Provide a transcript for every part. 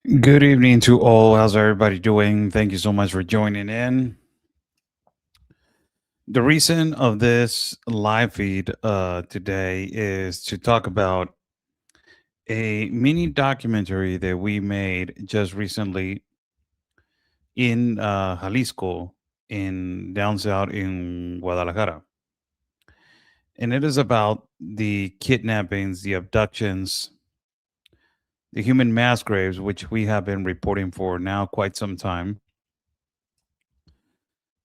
Good evening to all. How's everybody doing? Thank you so much for joining in. The reason of this live feed today is to talk about a mini documentary that we made just recently in Jalisco, in down south in Guadalajara. And it is about the kidnappings, the abductions, the human mass graves, which we have been reporting for now quite some time,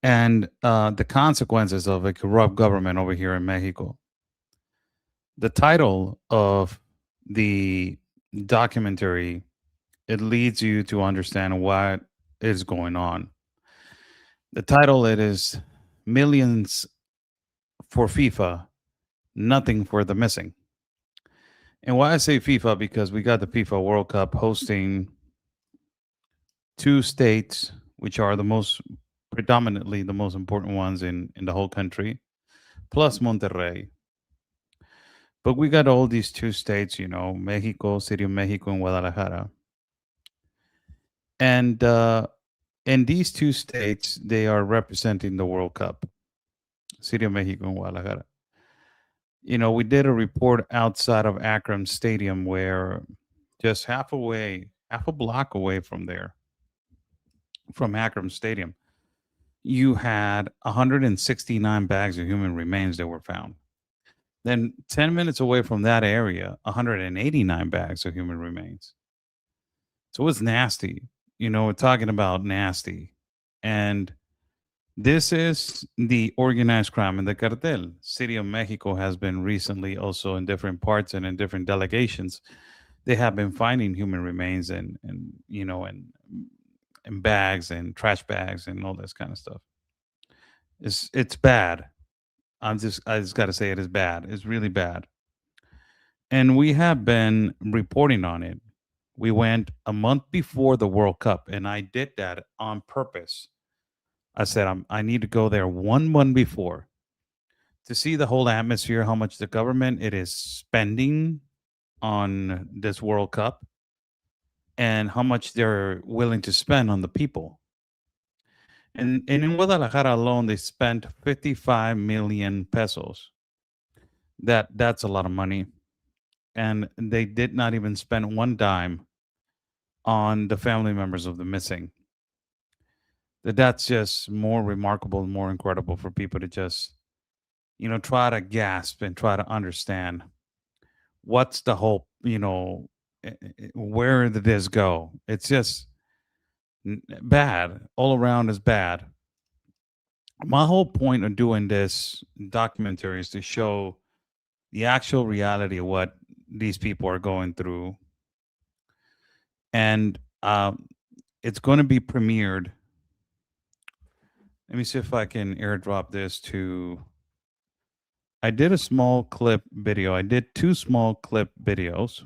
and the consequences of a corrupt government over here in Mexico. The title of the documentary, it leads you to understand what is going on. The title, it is Millions for FIFA, Nothing for the Missing. And why I say FIFA, because we got the FIFA World Cup hosting two states, which are the most predominantly the most important ones in the whole country, plus Monterrey. But we got all these two states, Mexico, City of Mexico, and Guadalajara. And in these two states, they are representing the World Cup, City of Mexico and Guadalajara. We did a report outside of Akron Stadium where just half a block away from there, from Akron Stadium, you had 169 bags of human remains that were found. Then 10 minutes away from that area, 189 bags of human remains. So it's nasty. We're talking about nasty. And this is the organized crime and the cartel. City of Mexico has been recently also in different parts and in different delegations. They have been finding human remains and bags and trash bags and all this kind of stuff. It's bad. I just got to say it is bad. It's really bad. And we have been reporting on it. We went a month before the World Cup, and I did that on purpose. I said I need to go there 1 month before to see the whole atmosphere, how much the government it is spending on this World Cup, and how much they're willing to spend on the people. And in Guadalajara alone, they spent 55 million pesos. That's a lot of money, and they did not even spend one dime on the family members of the missing. That's just more remarkable and more incredible for people to just try to gasp and try to understand what's the whole, where did this go? It's just bad. All around is bad. My whole point of doing this documentary is to show the actual reality of what these people are going through. And it's going to be premiered. Let me see if I can airdrop this to. I did a small clip video. I did two small clip videos.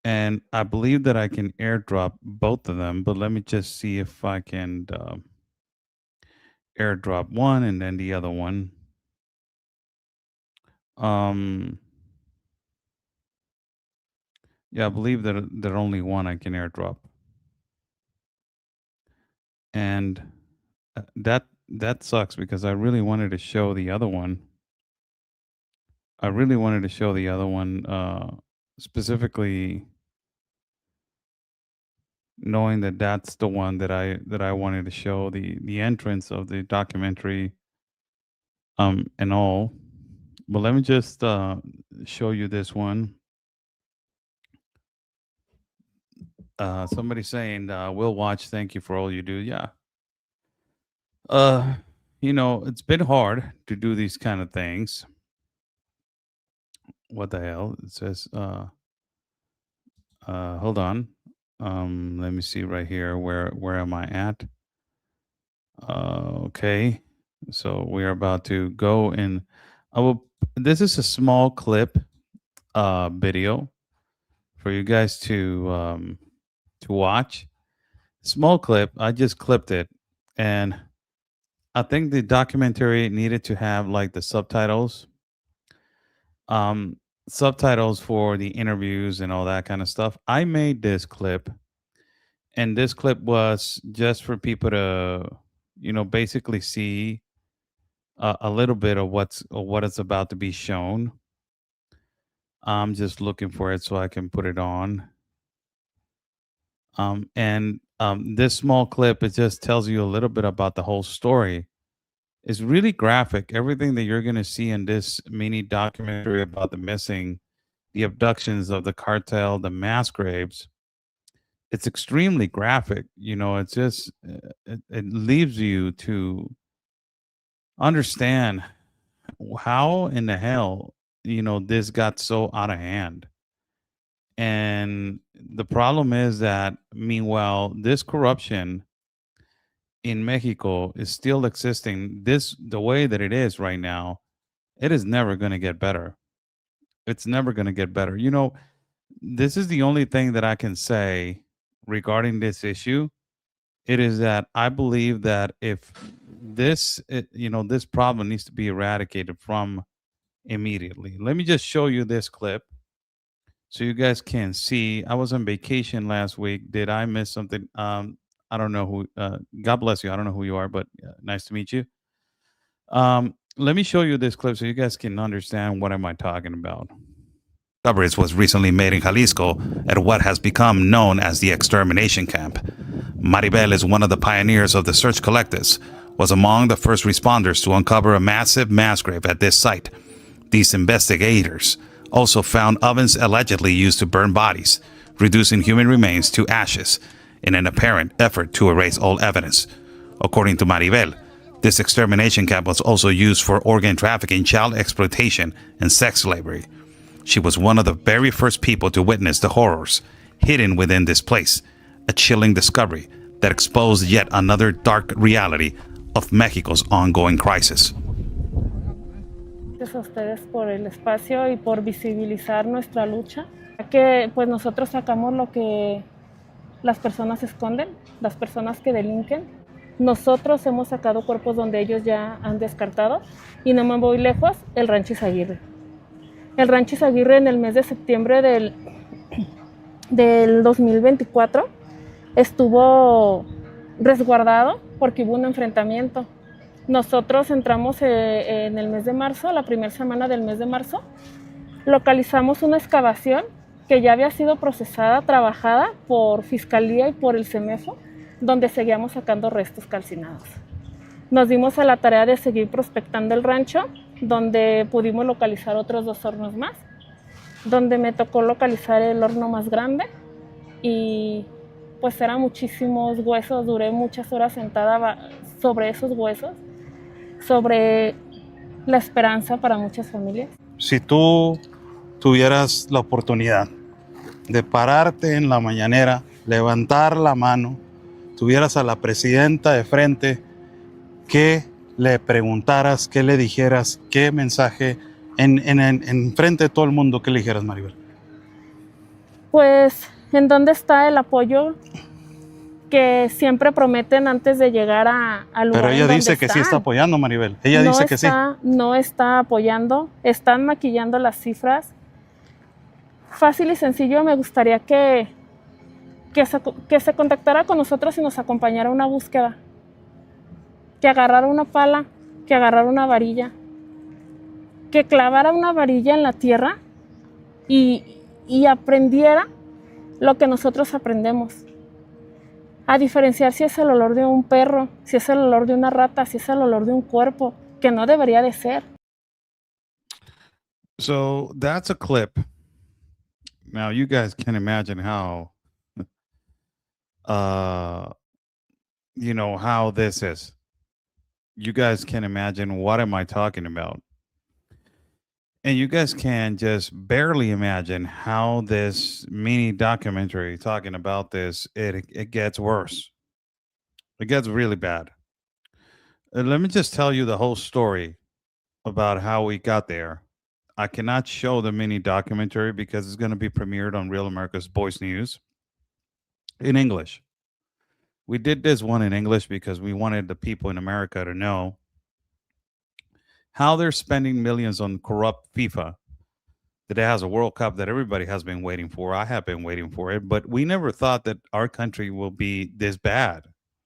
And I believe that I can airdrop both of them, but let me just see if I can airdrop one and then the other one. Um, yeah, I believe that only one I can airdrop, and that sucks because I really wanted to show the other one. I really wanted to show the other one, specifically knowing that that's the one that I wanted to show the entrance of the documentary, and all. But let me just show you this one. Somebody saying, "We'll watch. Thank you for all you do." Yeah. Uh, it's been hard to do these kind of things. What the hell? It says, hold on. Let me see right here. Where am I at? Okay. So we're about to go and I will. This is a small clip, video for you guys to watch. Small clip. I just clipped it, and I think the documentary needed to have like the subtitles. Um, subtitles for the interviews and all that kind of stuff. I made this clip, and this clip was just for people to, basically see a little bit of what is about to be shown. I'm just looking for it so I can put it on. And this small clip, it just tells you a little bit about the whole story. It's really graphic. Everything that you're going to see in this mini documentary about the missing, the abductions of the cartel, the mass graves, it's extremely graphic. It's just, it leaves you to understand how in the hell, this got so out of hand. And the problem is that, meanwhile, this corruption in Mexico is still existing. The way that it is right now, it is never going to get better. It's never going to get better. This is the only thing that I can say regarding this issue. It is that I believe that if this problem needs to be eradicated from immediately. Let me just show you this clip so you guys can see. I was on vacation last week. Did I miss something? I don't know who. God bless you. I don't know who you are, but nice to meet you. Let me show you this clip so you guys can understand what am I talking about. Discoveries was recently made in Jalisco at what has become known as the extermination camp. Maribel is one of the pioneers of the search collectives, was among the first responders to uncover a massive mass grave at this site. These investigators also found ovens allegedly used to burn bodies, reducing human remains to ashes in an apparent effort to erase all evidence. According to Maribel, this extermination camp was also used for organ trafficking, child exploitation, and sex slavery. She was one of the very first people to witness the horrors hidden within this place, a chilling discovery that exposed yet another dark reality of Mexico's ongoing crisis. Gracias a ustedes por el espacio y por visibilizar nuestra lucha, que pues nosotros sacamos lo que las personas esconden, las personas que delinquen. Nosotros hemos sacado cuerpos donde ellos ya han descartado, y no me voy lejos, el Rancho Izaguirre. El Rancho Izaguirre en el mes de septiembre del 2024 estuvo resguardado porque hubo un enfrentamiento. Nosotros entramos en el mes de marzo, la primera semana del mes de marzo, localizamos una excavación que ya había sido procesada, trabajada por Fiscalía y por el CEMEFO, donde seguíamos sacando restos calcinados. Nos dimos a la tarea de seguir prospectando el rancho, donde pudimos localizar otros 2 hornos más, donde me tocó localizar el horno más grande, y pues eran muchísimos huesos. Duré muchas horas sentada sobre esos huesos, sobre la esperanza para muchas familias. Si tú tuvieras la oportunidad de pararte en la mañanera, levantar la mano, tuvieras a la presidenta de frente, ¿qué le preguntaras, qué le dijeras, qué mensaje en frente de todo el mundo, qué le dijeras, Maribel? Pues, ¿en dónde está el apoyo que siempre prometen antes de llegar al lugar? Pero ella dice que sí está apoyando, Maribel. Ella dice que sí. No está apoyando, están maquillando las cifras. Fácil y sencillo, me gustaría que se contactara con nosotros y nos acompañara a una búsqueda. Que agarrara una pala, que agarrara una varilla, que clavara una varilla en la tierra y aprendiera lo que nosotros aprendemos. A diferenciar si es el olor de un perro, si es el olor de una rata, si es el olor de un cuerpo, que no debería de ser. So that's a clip. Now you guys can imagine how, how this is. You guys can imagine what am I talking about. And you guys can just barely imagine how this mini documentary talking about this, it gets worse. It gets really bad. Let me just tell you the whole story about how we got there. I cannot show the mini documentary because it's going to be premiered on Real America's Voice News in English. We did this one in English because we wanted the people in America to know how they're spending millions on corrupt FIFA, that it has a World Cup that everybody has been waiting for. I have been waiting for it, but we never thought that our country will be this bad.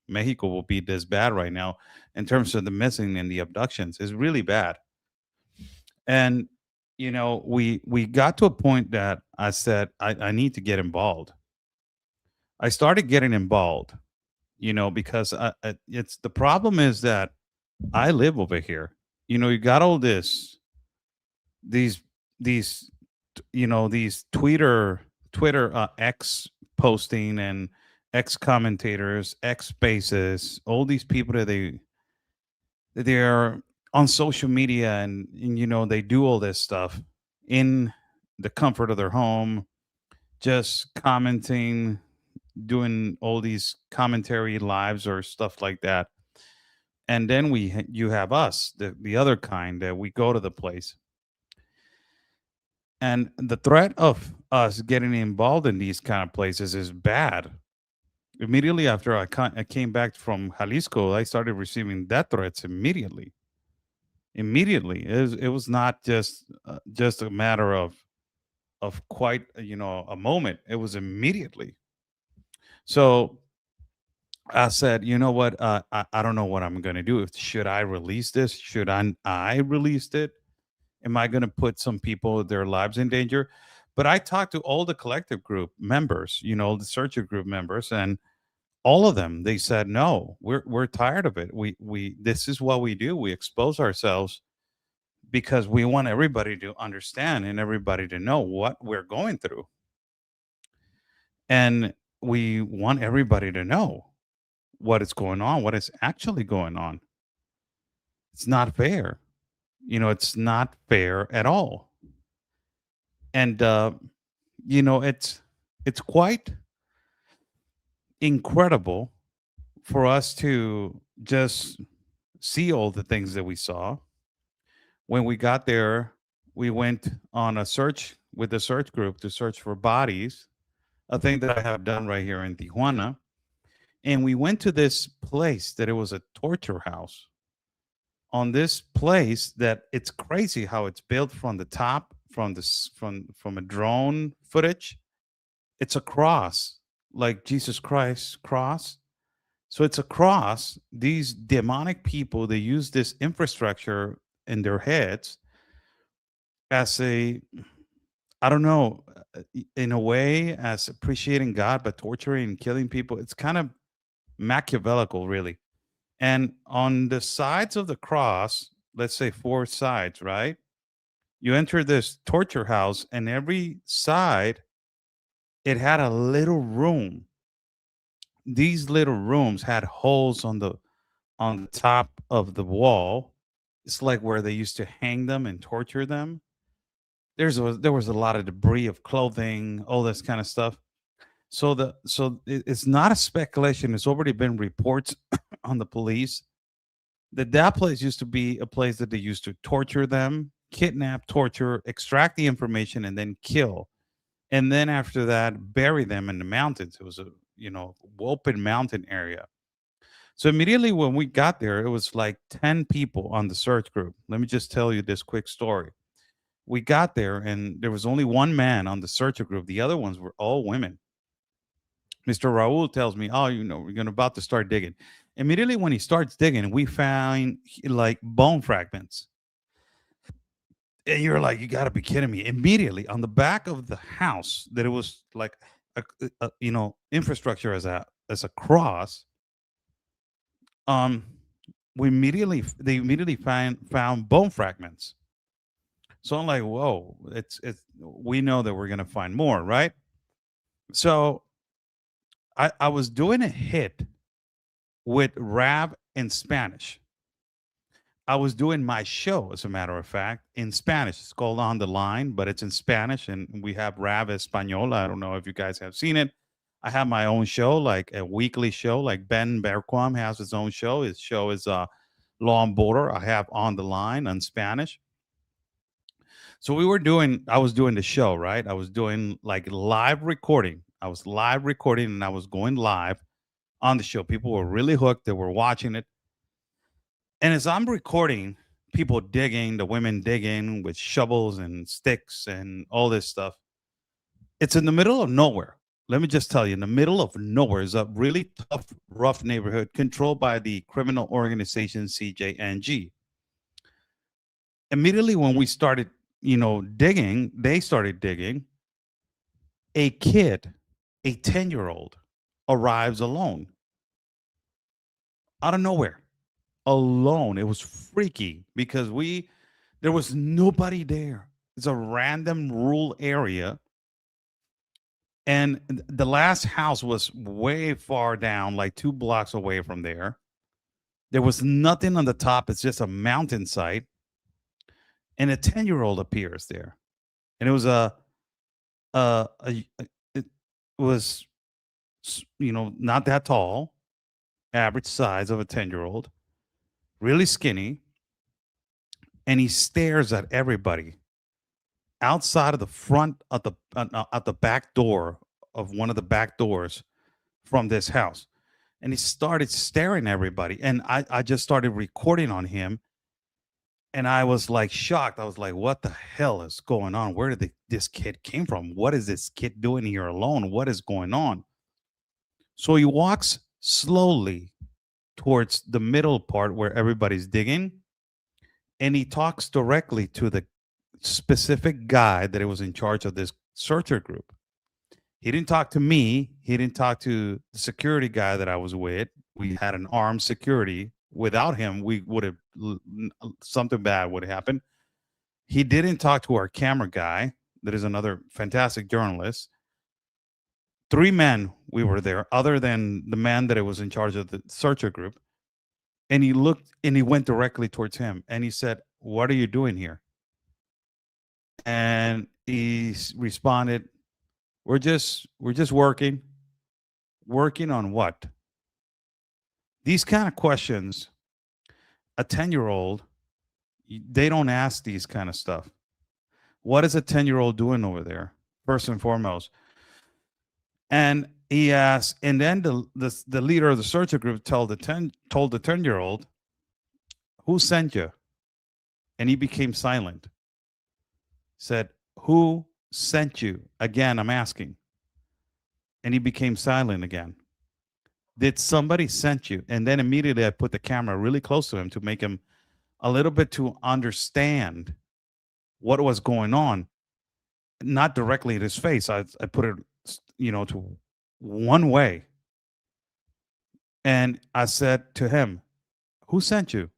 Mexico will be this bad right now in terms of the missing and the abductions. It's really bad. And we got to a point that I said I need to get involved. I started getting involved, because it's the problem is that I live over here. You got all these these these Twitter X posting and X commentators, X spaces, all these people that they're on social media, and they do all this stuff in the comfort of their home, just commenting, doing all these commentary lives or stuff like that. And then you have us, the other kind, that we go to the place, and the threat of us getting involved in these kind of places is bad. Immediately after I came back from Jalisco, I started receiving death threats immediately. Immediately, it was not just a matter of quite a moment. It was immediately. So I said, you know what? I don't know what I'm going to do. Should I release this? Should I release it? Am I going to put some people, their lives in danger? But I talked to all the collective group members, the searcher group members, and all of them, they said, no, we're tired of it. We this is what we do. We expose ourselves because we want everybody to understand and everybody to know what we're going through. And we want everybody to know what is going on, what is actually going on. It's not fair. It's not fair at all. And it's quite incredible for us to just see all the things that we saw. When we got there, we went on a search with the search group to search for bodies, a thing that I have done right here in Tijuana. And we went to this place that it was a torture house. On this place, that it's crazy how it's built from the top, from a drone footage. It's a cross, like Jesus Christ cross. So it's a cross. These demonic people, they use this infrastructure in their heads as I don't know, in a way, as appreciating God, but torturing and killing people. It's kind of Machiavellical, really. And on the sides of the cross, let's say four sides, right? You enter this torture house, and every side, it had a little room. These little rooms had holes on the top of the wall. It's like where they used to hang them and torture them. There was a lot of debris of clothing, all this kind of stuff. It's not a speculation. It's already been reports on the police that place used to be a place that they used to torture them, kidnap, torture, extract the information, and then kill. And then after that, bury them in the mountains. It was a open mountain area. So immediately when we got there, it was like 10 people on the search group. Let me just tell you this quick story. We got there, and there was only one man on the searcher group. The other ones were all women. Mr. Raul tells me, "Oh, we're going about to start digging." Immediately when he starts digging, we find like bone fragments. And you're like, you got to be kidding me. Immediately on the back of the house, that it was like infrastructure as a cross. Um, they immediately found bone fragments. So I'm like, whoa, it's we know that we're gonna find more, right? So I was doing a hit with Rav in Spanish. I was doing my show, as a matter of fact, in Spanish. It's called On the Line, but it's in Spanish, and we have Rav Espanol. I don't know if you guys have seen it. I have my own show, like a weekly show, like Ben Berquam has his own show. His show is Law and Border. I have On the Line in Spanish. So I was doing the show, right? I was doing like live recording. I was live recording, and I was going live on the show. People were really hooked. They were watching it. And as I'm recording, people digging, the women digging with shovels and sticks and all this stuff. It's in the middle of nowhere. Let me just tell you, in the middle of nowhere is a really tough, rough neighborhood controlled by the criminal organization CJNG. Immediately when we started, digging, they started digging. A kid, a 10-year-old, arrives alone out of nowhere. Alone. It was freaky because there was nobody there. It's a random rural area. And the last house was way far down, like 2 blocks away from there. There was nothing on the top. It's just a mountainside. And a 10-year-old appears there. And it was it was, not that tall, average size of a 10-year-old, really skinny. And he stares at everybody outside of the front of at the back door of one of the back doors from this house. And he started staring at everybody. And I just started recording on him. And I was like shocked. I was like, what the hell is going on? Where did this kid came from? What is this kid doing here alone? What is going on? So he walks slowly towards the middle part where everybody's digging. And he talks directly to the specific guy that was in charge of this searcher group. He didn't talk to me. He didn't talk to the security guy that I was with. We had an armed security. Without him, we would have something bad would have happened. He didn't talk to our camera guy. That is another fantastic journalist. 3 men we were there, other than the man that was in charge of the searcher group. And he looked and he went directly towards him and he said, "What are you doing here?" And he responded, we're just working." Working on what? These kind of questions, a 10-year-old, they don't ask these kind of stuff. What is a 10-year-old doing over there, first and foremost? And he asked, and then the leader of the searcher group told the 10-year-old, "Who sent you?" And he became silent. Said, "Who sent you?" Again, I'm asking. And he became silent again. "Did somebody sent you?" And then immediately I put the camera really close to him to make him a little bit to understand what was going on. Not directly in his face. I put it, to one way. And I said to him, "Who sent you?"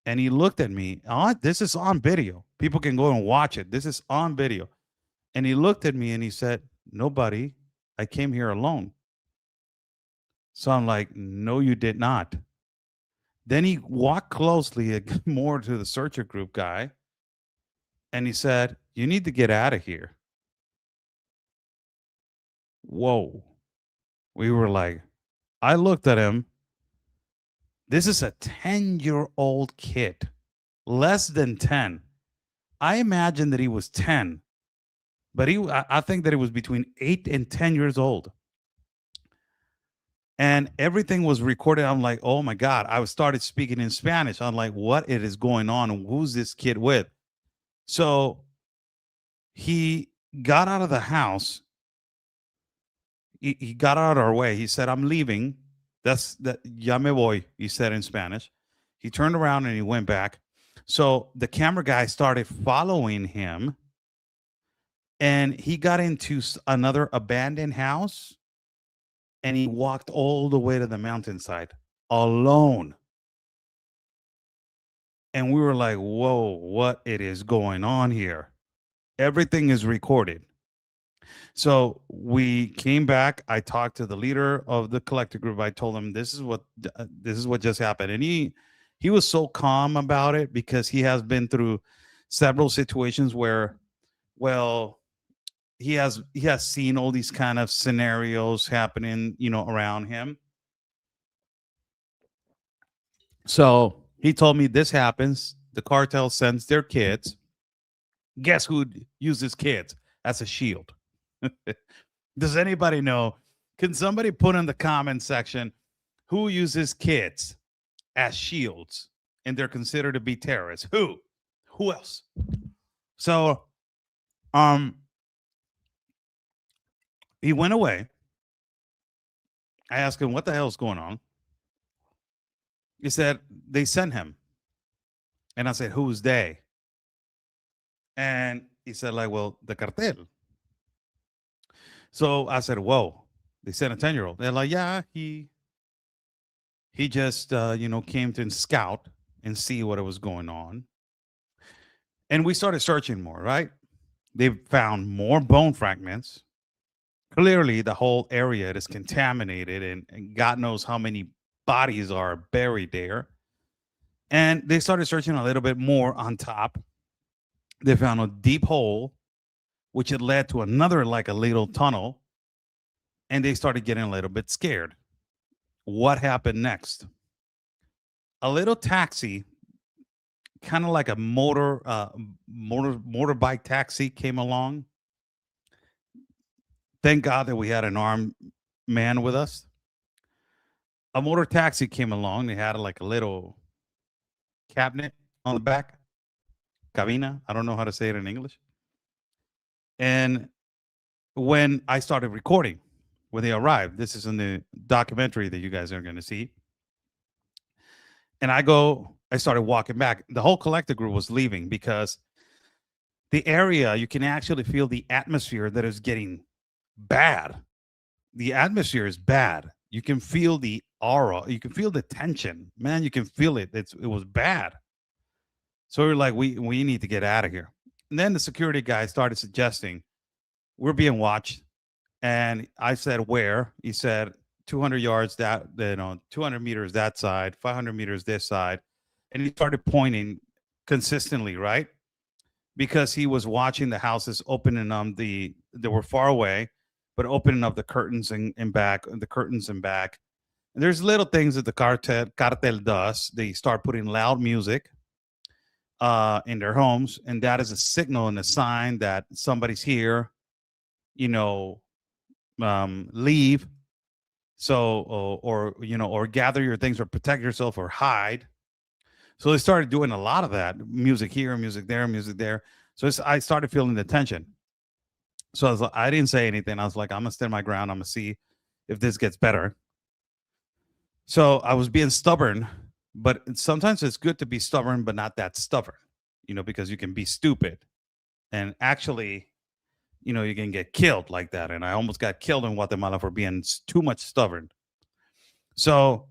And he looked at me. This is on video. People can go and watch it. This is on video. And he looked at me and he said, "Nobody. I came here alone." So I'm like, "No, you did not." Then he walked closely more to the searcher group guy. And he said, "You need to get out of here." Whoa. We were like, I looked at him. This is a 10-year-old kid, less than 10. I imagine that he was 10, but I think that it was between 8 and 10 years old. And everything was recorded. I'm like, oh my God. I started speaking in Spanish. I'm like, what it is going on? Who's this kid with? So he got out of the house. He got out of our way. He said, "I'm leaving." Ya me voy, he said in Spanish. He turned around and he went back. So the camera guy started following him. And he got into another abandoned house. And he walked all the way to the mountainside alone. And we were like, whoa, what it is going on here? Everything is recorded. So we came back. I talked to the leader of the collector group. I told him this is what just happened. And he was so calm about it because he has been through several situations where, well, he has seen all these kind of scenarios happening, around him. So he told me this happens. The cartel sends their kids. Guess who uses kids as a shield? Does anybody know? Can somebody put in the comment section who uses kids as shields and they're considered to be terrorists. Who else? So um he went away. I asked him what the hell's going on. He said they sent him. And I said, who's they? And he said, like, well, the cartel. So I said, whoa, they sent a 10-year-old. They're like, yeah, he just came to scout and see what was going on. And we started searching more, right? They found more bone fragments. Clearly the whole area is contaminated, and God knows how many bodies are buried there. And they started searching a little bit more on top. They found a deep hole, which had led to another, like a little tunnel. And they started getting a little bit scared. What happened next? A little taxi, kind of like a motorbike taxi, came along. Thank God that we had an armed man with us. A motor taxi came along. They had like a little cabinet on the back, cabina. I don't know how to say it in English. And when I started recording, when they arrived, this is in the documentary that you guys are going to see. And I started walking back. The whole collective group was leaving because the area, you can actually feel the atmosphere that is getting bad. The atmosphere is bad. You can feel the aura. You can feel the tension. Man, you can feel it. It was bad. So we're like, we need to get out of here. And then the security guy started suggesting, we're being watched. And I said, where? He said, 200 yards 200 meters that side, 500 meters this side. And he started pointing consistently, right? Because he was watching the houses opening they were far away, but opening up the curtains and back, the curtains and back. And there's little things that the cartel does. They start putting loud music in their homes, and that is a signal and a sign that somebody's here, leave. So, or gather your things or protect yourself or hide. So they started doing a lot of that, music here, music there, music there. So I started feeling the tension. So I didn't say anything. I was like, I'm going to stand my ground. I'm going to see if this gets better. So I was being stubborn, but sometimes it's good to be stubborn, but not that stubborn, because you can be stupid and actually, you can get killed like that. And I almost got killed in Guatemala for being too much stubborn. So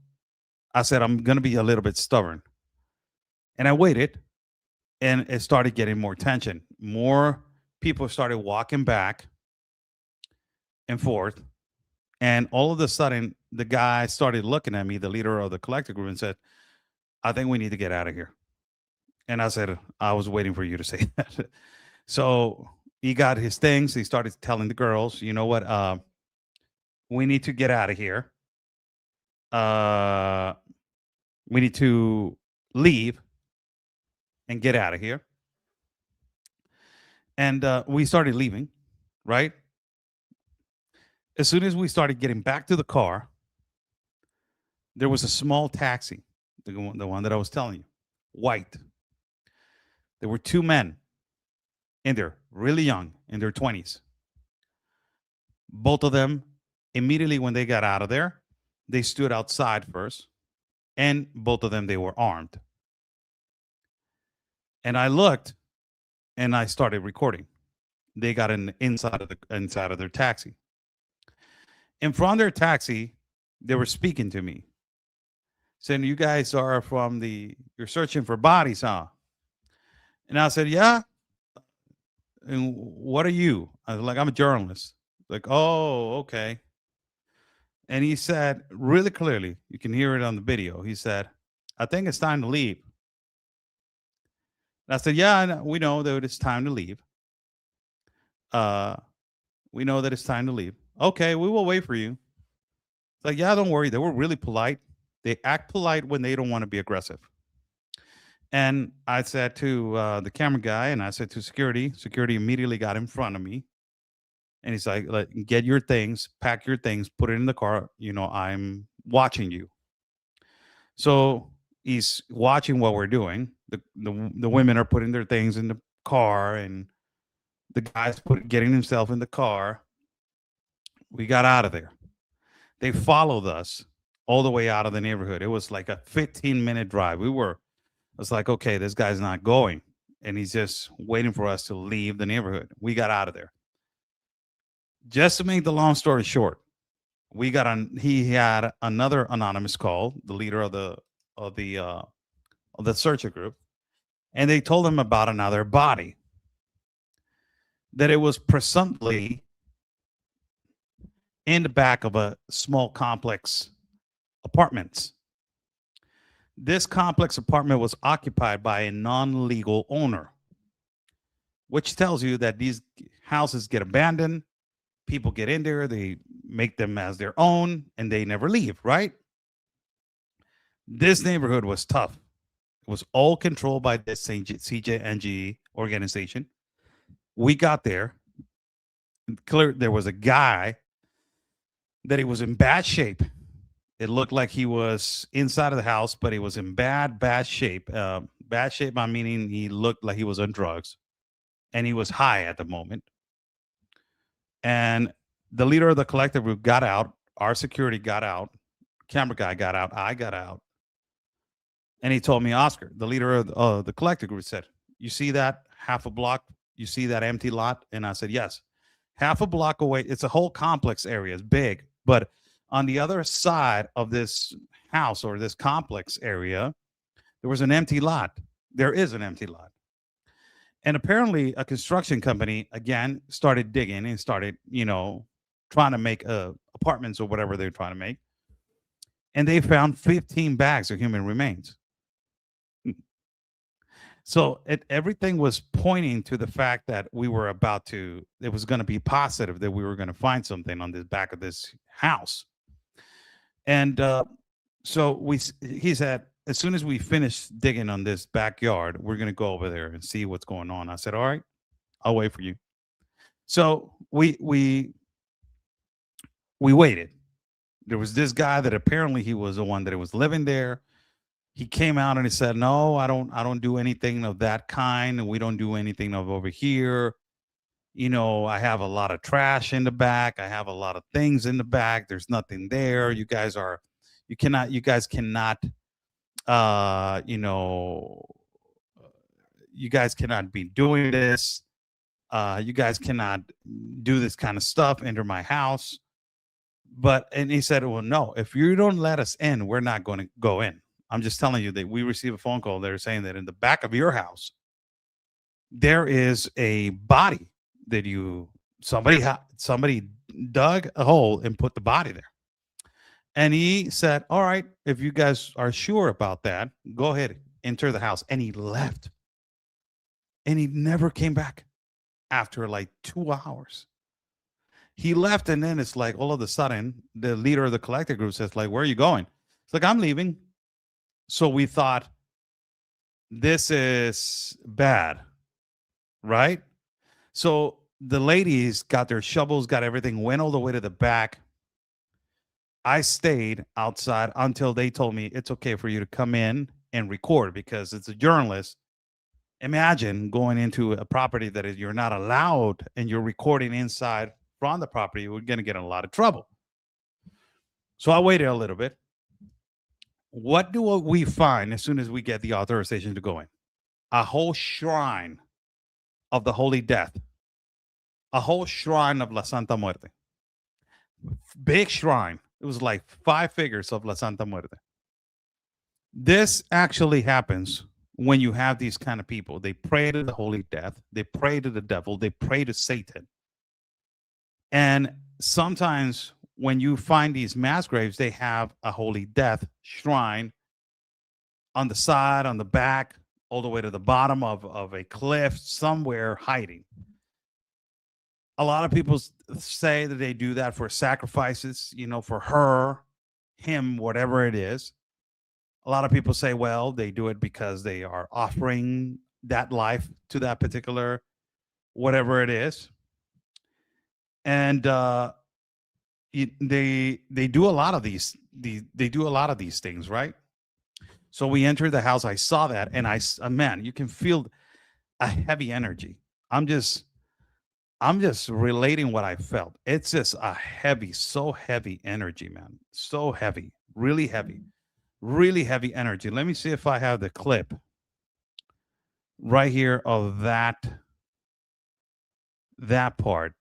I said, I'm going to be a little bit stubborn. And I waited, and it started getting more tension. More people started walking back and forth. And all of a sudden, the guy started looking at me, the leader of the collective group, and said, I think we need to get out of here. And I said, I was waiting for you to say that. So he got his things. He started telling the girls, you know what? We need to get out of here. We need to leave and get out of here. And we started leaving, right? As soon as we started getting back to the car, there was a small taxi, the one that I was telling you, white. There were two men in there, really young, in their 20s. Both of them, immediately when they got out of there, they stood outside first, and both of them, they were armed. And I looked, and I started recording. They got inside of their taxi. In front of their taxi, they were speaking to me, saying, "You guys are you're searching for bodies, huh?" And I said, "Yeah." And what are you? I was like, "I'm a journalist." Like, "Oh, okay." And he said, really clearly, you can hear it on the video. He said, "I think it's time to leave." And I said, "Yeah, we know that it's time to leave. We know that it's time to leave. Okay, we will wait for you." It's like, "Yeah, don't worry." They were really polite. They act polite when they don't want to be aggressive. And I said to the camera guy, and I said to security immediately got in front of me. And he's like, "Get your things, pack your things, put it in the car. I'm watching you." So He's watching what we're doing. The women are putting their things in the car, and the guy's getting himself in the car. We got out of there. They followed us all the way out of the neighborhood. It was like a 15-minute drive. I was like, okay, this guy's not going. And he's just waiting for us to leave the neighborhood. We got out of there. Just to make the long story short, he had another anonymous call, the leader of the searcher group, and they told him about another body, that it was presumptively in the back of a small complex apartments. This complex apartment was occupied by a non-legal owner, which tells you that these houses get abandoned, people get in there, they make them as their own, and they never leave, right? This neighborhood was tough. It was all controlled by this CJNG organization. We got there. Clear, there was a guy that he was in bad shape. It looked like he was inside of the house, but he was in bad shape. Bad shape, I meaning he looked like he was on drugs, and he was high at the moment. And the leader of the collective group got out. Our security got out. Camera guy got out. I got out. And he told me, Oscar, the leader of the collective group, said, you see that half a block? You see that empty lot? And I said, yes. Half a block away. It's a whole complex area. It's big. But on the other side of this house or this complex area, there was an empty lot. There is an empty lot. And apparently a construction company, again, started digging and started, trying to make apartments or whatever they're trying to make. And they found 15 bags of human remains. So everything was pointing to the fact that it was going to be positive that we were going to find something on the back of this house. And so he said, as soon as we finish digging on this backyard, we're going to go over there and see what's going on. I said, all right, I'll wait for you. So we waited. There was this guy that apparently he was the one that was living there. He came out and he said, no, I don't do anything of that kind. And we don't do anything of over here. I have a lot of trash in the back. I have a lot of things in the back. There's nothing there. You guys cannot, you guys cannot be doing this. You guys cannot do this kind of stuff, enter my house. And he said, well, no, if you don't let us in, we're not going to go in. I'm just telling you that we received a phone call. They're saying that in the back of your house, there is a body that somebody dug a hole and put the body there. And he said, all right, if you guys are sure about that, go ahead, enter the house. And he left. And he never came back after like 2 hours. He left, and then it's like all of a sudden, the leader of the collective group says, like, where are you going? It's like, I'm leaving. So we thought, this is bad, right? So the ladies got their shovels, got everything, went all the way to the back. I stayed outside until they told me it's okay for you to come in and record, because it's a journalist. Imagine going into a property that you're not allowed and you're recording inside from the property. We're going to get in a lot of trouble. So I waited a little bit. What do we find as soon as we get the authorization to go in? A whole shrine of the Holy Death. A whole shrine of La Santa Muerte. Big shrine. It was like 5 figures of La Santa Muerte. This actually happens when you have these kind of people. They pray to the Holy Death. They pray to the devil. They pray to Satan. And sometimes when you find these mass graves, they have a Holy Death shrine on the side, on the back, all the way to the bottom of a cliff, somewhere hiding. A lot of people say that they do that for sacrifices, for her, him, whatever it is. A lot of people say, well, they do it because they are offering that life to that particular, whatever it is. And they do a lot of these things, right? So we entered the house. I saw that, and man, you can feel a heavy energy. I'm just I'm just relating what I felt. It's just a heavy, so heavy energy, man. So heavy, really heavy energy. Let me see if I have the clip right here of that part,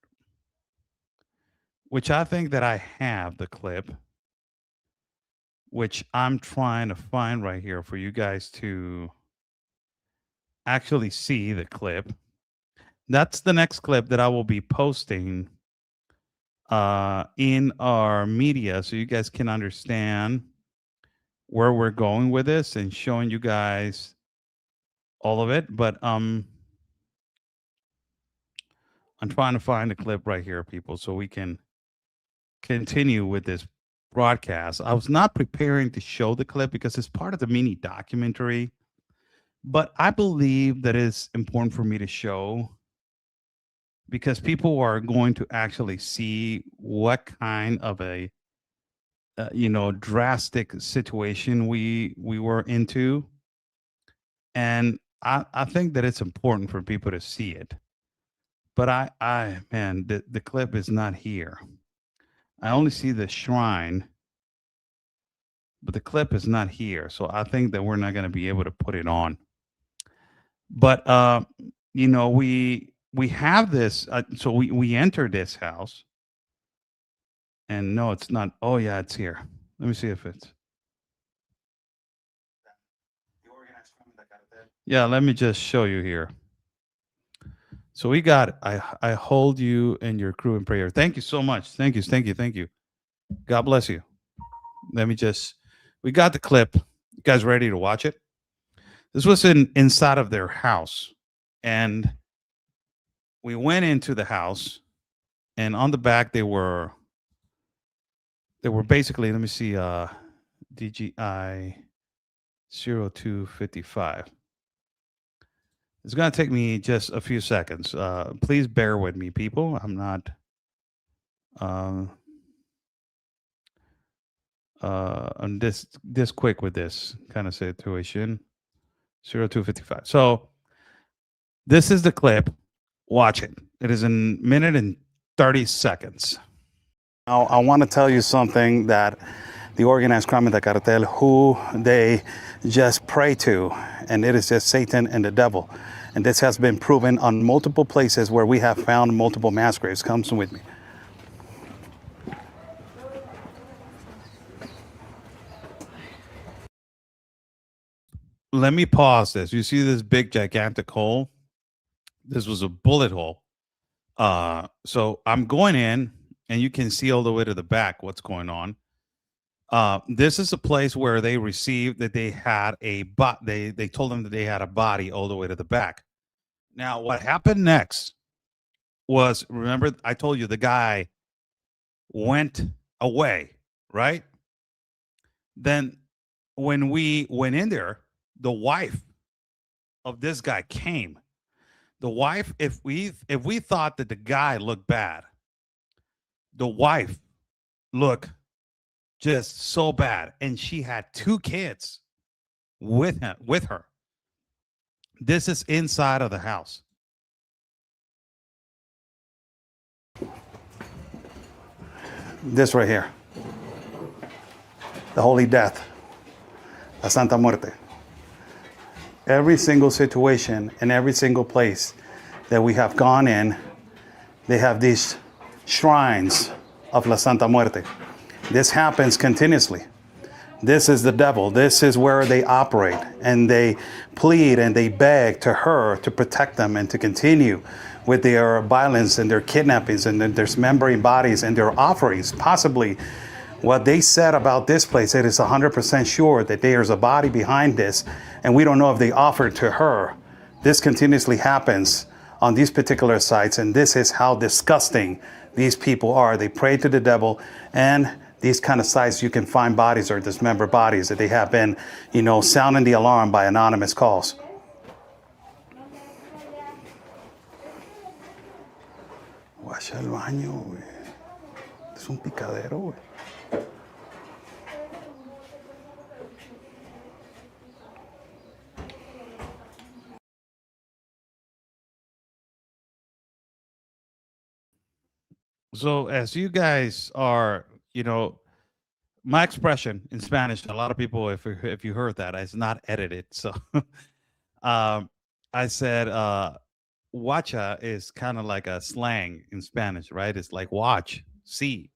which I think that I have the clip, which I'm trying to find right here for you guys to actually see the clip. That's the next clip that I will be posting in our media so you guys can understand where we're going with this and showing you guys all of it. But I'm trying to find a clip right here, people, so we can continue with this broadcast. I was not preparing to show the clip because it's part of the mini documentary, but I believe that it's important for me to show because people are going to actually see what kind of a drastic situation we were into, and I think that it's important for people to see it. But I man, the clip is not here. I only see the shrine, but the clip is not here. So I think that we're not going to be able to put it on. But we have this. So we enter this house, and no, it's not. Oh yeah, it's here. Let me see if it's. Yeah, let me just show you here. So we got. I hold you and your crew in prayer. Thank you so much. Thank you. God bless you. Let me just. We got the clip. You guys ready to watch it? This was inside of their house, and we went into the house, and on the back they were basically. Let me see. DGI 0255. It's going to take me just a few seconds. Please bear with me, people. I'm not I'm this quick with this kind of situation. 0255. So this is the clip. Watch it. It is a minute and 30 seconds. Now, I want to tell you something that the organized crime and the cartel, who they just pray to, and it is just Satan and the devil. And this has been proven on multiple places where we have found multiple mass graves. Come with me. Let me pause this. You see this big gigantic hole? This was a bullet hole. So I'm going in, and you can see all the way to the back what's going on. This is a place where they received that they had they told them that they had a body all the way to the back. Now, what happened next was, remember, I told you the guy went away, right? Then when we went in there, the wife of this guy came. The wife, if we thought that the guy looked bad, the wife looked just so bad, and she had 2 kids with her. This is inside of the house. This right here, the Holy Death, la Santa Muerte. Every single situation and every single place that we have gone in, they have these shrines of la Santa Muerte. This happens continuously. This is the devil. This is where they operate, and they plead and they beg to her to protect them and to continue with their violence and their kidnappings and their dismembering bodies and their offerings. Possibly what they said about this place, it is 100% sure that there's a body behind this, and we don't know if they offered to her. This continuously happens on these particular sites, and this is how disgusting these people are. They pray to the devil, and these kind of sites you can find bodies or dismembered bodies that they have been, sounding the alarm by anonymous calls. Guacha el baño, güey. Es un picadero, güey. So as you guys are, you know, my expression in Spanish, a lot of people, if you heard that, it's not edited. So um, I said, "Wacha" is kind of like a slang in Spanish, right? It's like watch, see,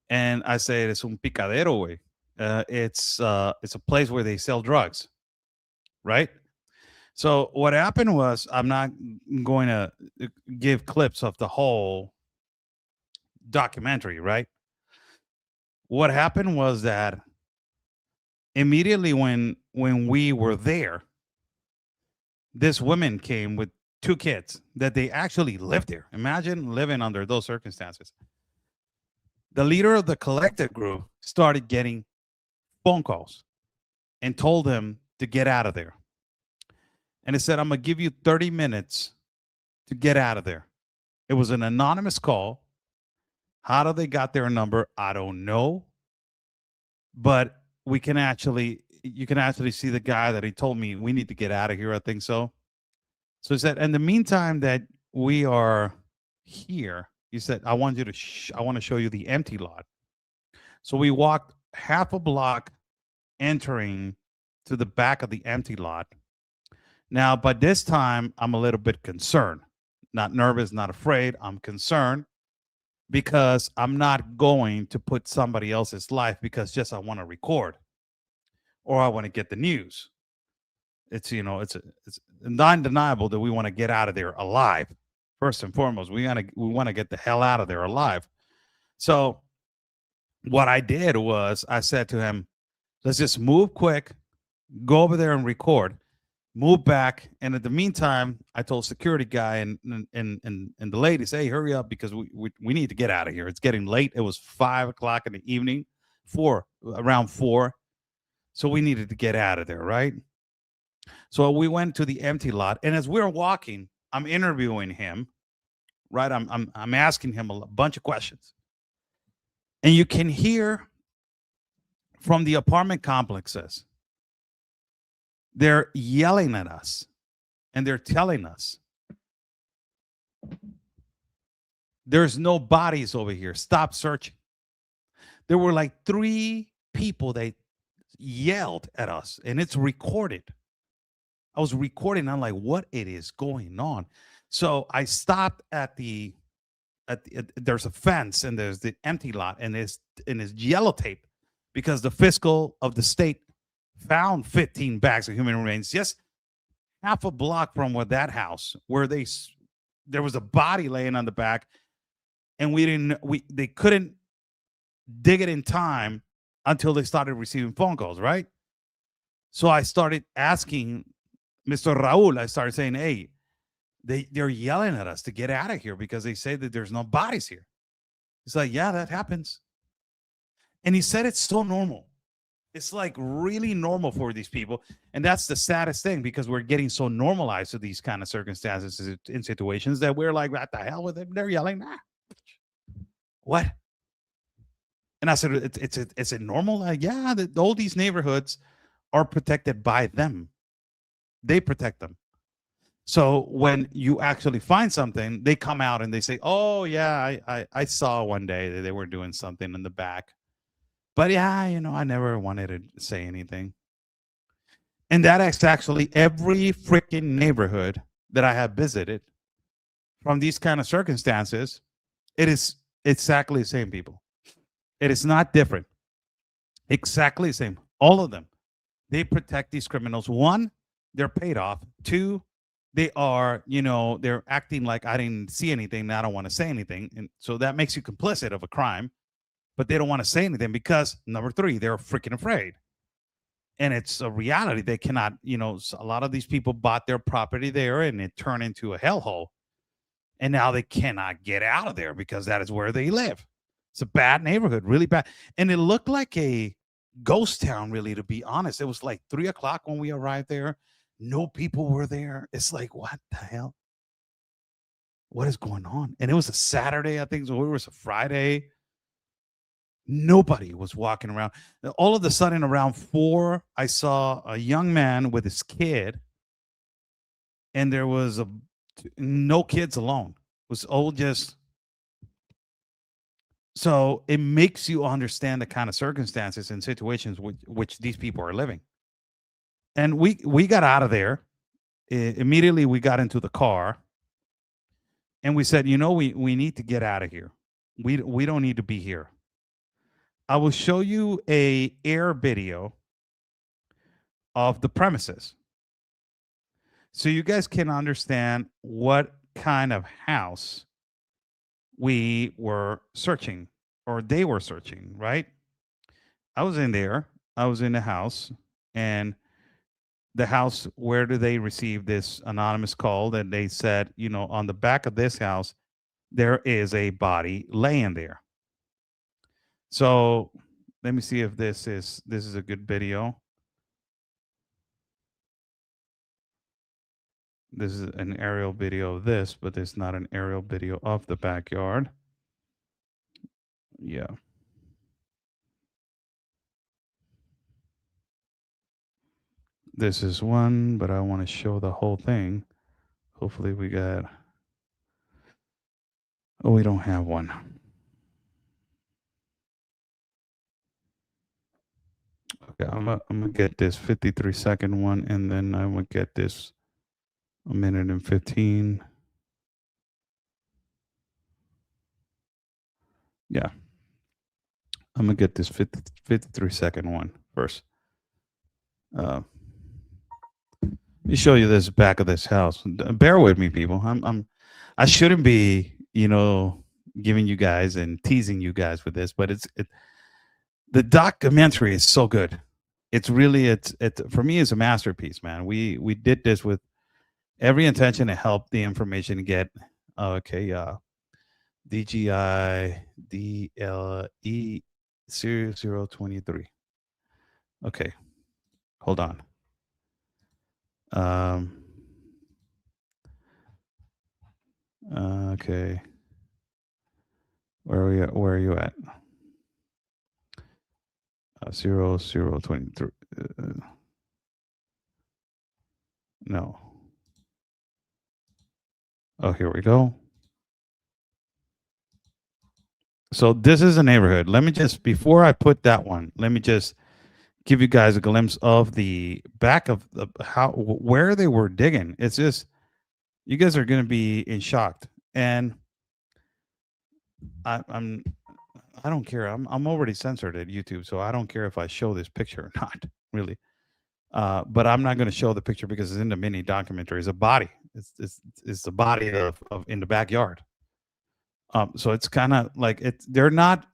and I said it's un picadero, way. It's a place where they sell drugs, right? So what happened was, I'm not going to give clips of the whole documentary, right? What happened was that immediately when we were there, this woman came with two kids that they actually lived there. Imagine living under those circumstances. The leader of the collective group started getting phone calls and told them to get out of there. And it said, I'm going to give you 30 minutes to get out of there. It was an anonymous call. How do they got their number? I don't know. But you can actually see the guy that he told me we need to get out of here. I think so. So he said, in the meantime that we are here, he said, I want to show you the empty lot. So we walked half a block entering to the back of the empty lot. Now, by this time, I'm a little bit concerned, not nervous, not afraid. I'm concerned because I'm not going to put somebody else's life because just I want to record or I want to get the news. It's it's undeniable that we want to get out of there alive. First and foremost, we want to get the hell out of there alive. So what I did was I said to him, let's just move quick, go over there and record, move back. And in the meantime, I told security guy and the ladies, hey, hurry up because we need to get out of here. It's getting late. It was 5 o'clock in the evening, around 4. So we needed to get out of there, right? So we went to the empty lot. And as we were walking, I'm interviewing him, right? I'm asking him a bunch of questions. And you can hear from the apartment complexes, they're yelling at us and they're telling us there's no bodies over here. Stop searching. There were like 3 people that yelled at us and it's recorded. I was recording. I'm like, what it is going on? So I stopped at there's a fence and there's the empty lot and it's yellow tape because the fiscal of the state found 15 bags of human remains just half a block from where that house where there was a body laying on the back and they couldn't dig it in time until they started receiving phone calls, right? So I started asking Mr. Raul, I started saying, hey, they're yelling at us to get out of here because they say that there's no bodies here. He's like, yeah, that happens. And he said it's so normal. It's like really normal for these people. And that's the saddest thing because we're getting so normalized to these kind of circumstances in situations that we're like, what the hell with them? They're yelling, what? And I said, it's a normal? Yeah, all these neighborhoods are protected by them. They protect them. So when you actually find something, they come out and they say, oh, yeah, I saw one day that they were doing something in the back. But yeah, I never wanted to say anything. And that is actually every freaking neighborhood that I have visited from these kind of circumstances. It is exactly the same people. It is not different. Exactly the same. All of them. They protect these criminals. 1, they're paid off. 2, they are, they're acting like I didn't see anything. And I don't want to say anything. And so that makes you complicit of a crime. But they don't want to say anything because number 3, they're freaking afraid. And it's a reality. They cannot, a lot of these people bought their property there and it turned into a hellhole. And now they cannot get out of there because that is where they live. It's a bad neighborhood, really bad. And it looked like a ghost town, really, to be honest. It was like 3 o'clock when we arrived there. No people were there. It's like, what the hell? What is going on? And it was a Saturday, I think. So it was a Friday. Nobody was walking around. All of a sudden, around 4, I saw a young man with his kid, and there was no kids alone. It was all just So it makes you understand the kind of circumstances and situations which these people are living. And we got out of there. Immediately we got into the car and we said, we need to get out of here. We don't need to be here. I will show you a air video of the premises so you guys can understand what kind of house we were searching, or they were searching, right? I was in there. I was in the house, and the house where do they receive this anonymous call that they said, on the back of this house, there is a body laying there. So let me see if this is a good video. This is an aerial video of this, but it's not an aerial video of the backyard. Yeah. This is one, but I want to show the whole thing. Hopefully we got... Oh, we don't have one. Okay, I'm gonna get this 53-second one, and then I'm gonna get this 1:15. Yeah. I'm gonna get this 53-second one first. Let me show you this back of this house. Bear with me, people. I shouldn't be, giving you guys and teasing you guys with this, but the documentary is so good. It's really for me, it's a masterpiece, man. We did this with every intention to help the information get DGI DLE 0023. Okay, hold on. Okay, where are you at? 0023. No. Oh, here we go. So this is a neighborhood. Let me just, before I put that one, let me just give you guys a glimpse of the back of where they were digging. It's just, you guys are going to be in shock. And I don't care. I'm already censored at YouTube, so I don't care if I show this picture or not, really. But I'm not going to show the picture because it's in the mini documentary. It's a body. It's the body of in the backyard. So it's kind of like they're not.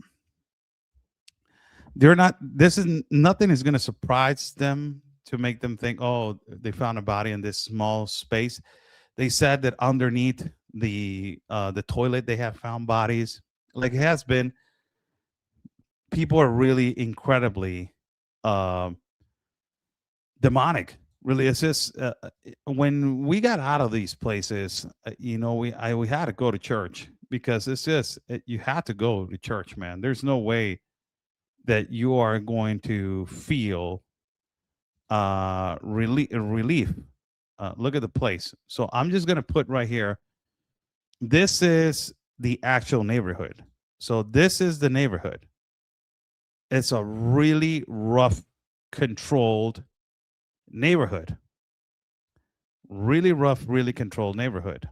Nothing is going to surprise them to make them think, oh, they found a body in this small space. They said that underneath the toilet they have found bodies. Like it has been. People are really incredibly demonic. Really, it's just when we got out of these places, we had to go to church because it's just you had to go to church, man. There's no way that you are going to feel relief. Look at the place. So I'm just going to put right here. This is the actual neighborhood. So this is the neighborhood. It's a really rough, controlled neighborhood. Really rough, really controlled neighborhood.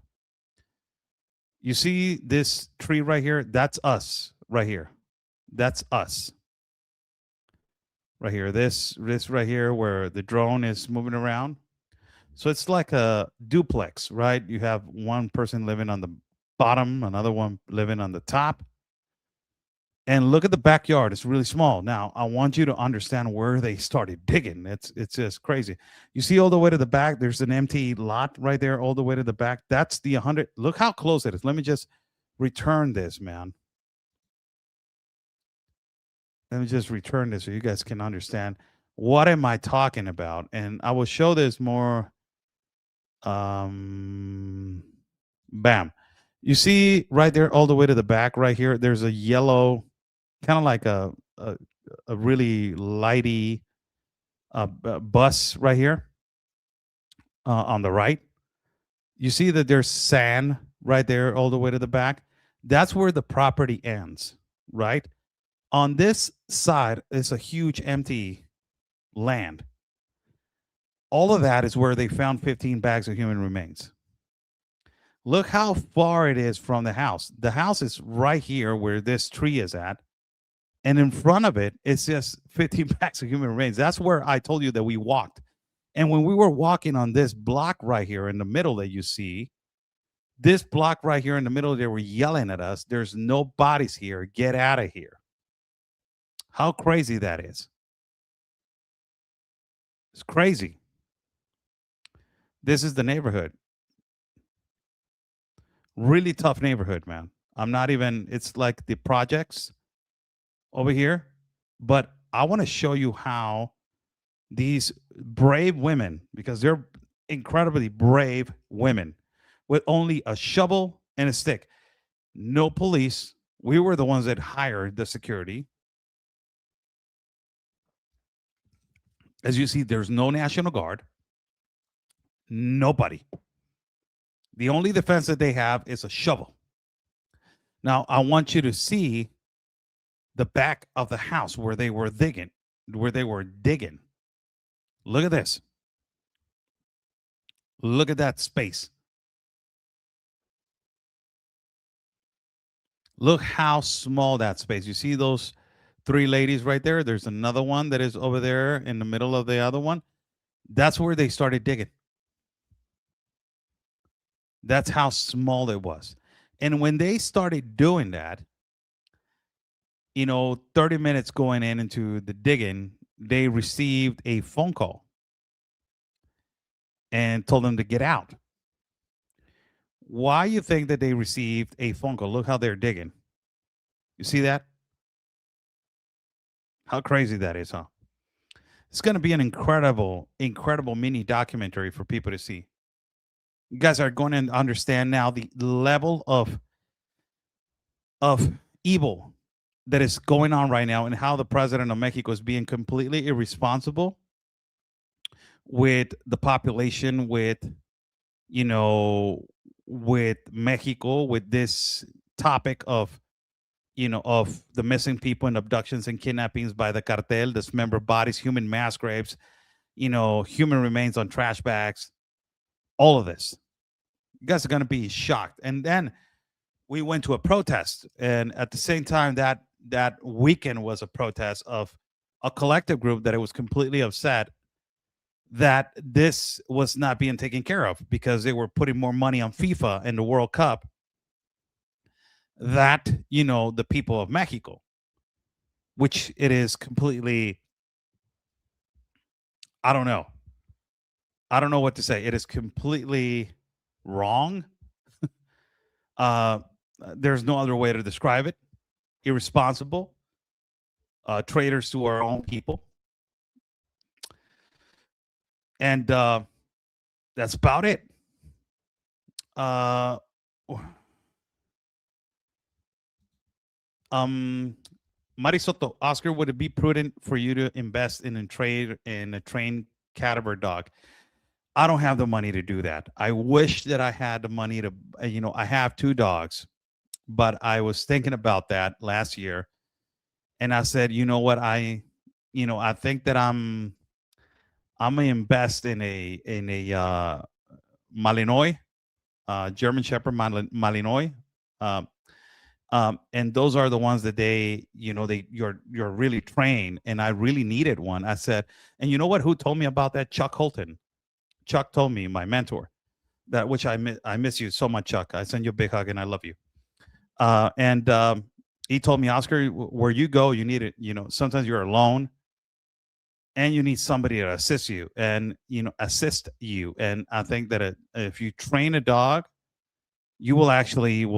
You see this tree right here? That's us right here. That's us. Right here. This right here where the drone is moving around. So it's like a duplex, right? You have one person living on the bottom, another one living on the top. And look at the backyard. It's really small. Now, I want you to understand where they started digging. It's just crazy. You see all the way to the back, there's an empty lot right there all the way to the back. That's the 100. Look how close it is. Let me just return this, man. Let me just return this so you guys can understand what am I talking about. And I will show this more. Bam. You see right there all the way to the back right here, there's a yellow, kind of like a really lighty bus right here on the right. You see that there's sand right there all the way to the back. That's where the property ends, right? On this side is a huge empty land. All of that is where they found 15 bags of human remains. Look how far it is from the house. The house is right here where this tree is at. And in front of it, it's just 15 bags of human remains. That's where I told you that we walked. And when we were walking on this block right here in the middle that you see, this block right here in the middle, they were yelling at us, there's no bodies here. Get out of here. How crazy that is. It's crazy. This is the neighborhood. Really tough neighborhood, man. I'm not even, it's like the projects over here. But I want to show you how these brave women, because they're incredibly brave women, with only a shovel and a stick, no police. We were the ones that hired the security. As you see, there's no National Guard. Nobody. The only defense that they have is a shovel. Now, I want you to see the back of the house where they were digging, Look at this. Look at that space. Look how small that space. You see those three ladies right there? There's another one that is over there in the middle of the other one. That's where they started digging. That's how small it was. And when they started doing that, 30 minutes going into the digging, they received a phone call and told them to get out. Why you think that they received a phone call? Look how they're digging. You see that? How crazy that is, huh? It's going to be an incredible, incredible mini documentary for people to see. You guys are going to understand now the level of evil that is going on right now and how the president of Mexico is being completely irresponsible with the population, with Mexico, with this topic of the missing people and abductions and kidnappings by the cartel, dismembered bodies, human mass graves, human remains on trash bags, all of this. You guys are going to be shocked. And then we went to a protest, and at the same time that weekend was a protest of a collective group that it was completely upset that this was not being taken care of because they were putting more money on FIFA and the World Cup that the people of Mexico, which it is completely, I don't know what to say. It is completely wrong. There's no other way to describe it. Irresponsible, traitors to our own people. And that's about it. Marisoto, Oscar, would it be prudent for you to invest in a trained cadaver dog? I don't have the money to do that. I wish that I had the money to, I have 2 dogs, but I was thinking about that last year, and I said, you know what, I think that I'm gonna invest in a Malinois, German Shepherd Malinois, and those are the ones that you're really trained, and I really needed one. I said, and you know what? Who told me about that? Chuck Holton. Chuck told me, my mentor, that which I miss you so much, Chuck. I send you a big hug and I love you. And he told me, Oscar, where you go, you need it. Sometimes you're alone and you need somebody to assist you. And I think that if you train a dog, you will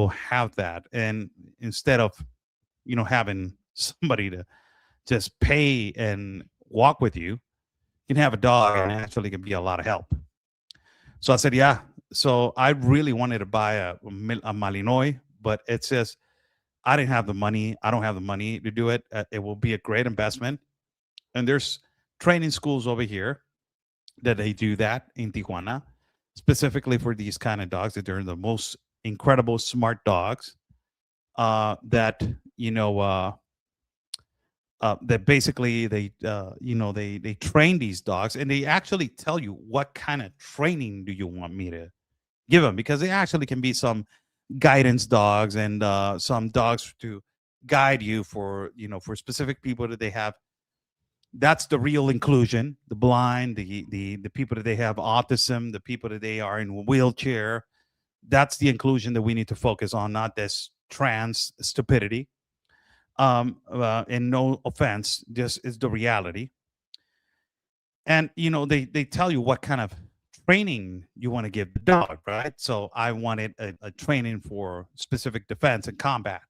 have that. And instead of, having somebody to just pay and walk with you, you can have a dog and actually can be a lot of help. So I said, yeah. So I really wanted to buy a Malinois, but it says I didn't have the money. I don't have the money to do it. It will be a great investment. And there's training schools over here that they do that in Tijuana, specifically for these kind of dogs, that they're the most incredible smart dogs that that basically they train these dogs, and they actually tell you what kind of training do you want me to give them, because they actually can be some guidance dogs, and some dogs to guide you for for specific people that they have. That's the real inclusion: the blind, the people that they have autism, the people that they are in a wheelchair. That's the inclusion that we need to focus on, not this trans stupidity. And no offense, this is the reality. And they tell you what kind of training you want to give the dog, right? So I wanted a training for specific defense and combat.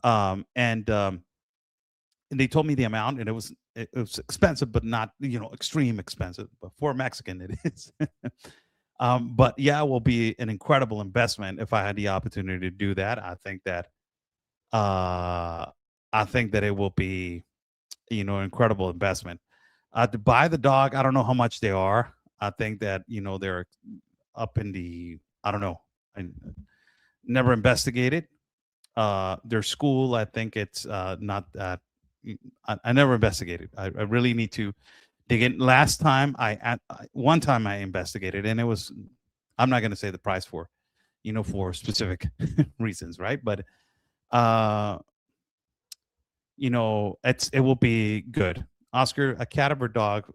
And they told me the amount, and it was expensive, but not extreme expensive. But for a Mexican, it is. But yeah, it will be an incredible investment if I had the opportunity to do that. I think that it will be an incredible investment. To buy the dog, I don't know how much they are. I think that they're up in the, I don't know. I never investigated their school. I think it's not that. I never investigated. I really need to dig in. Last time one time I investigated, and it was, I'm not going to say the price for specific reasons, right? But it will be good. Oscar, a cat or dog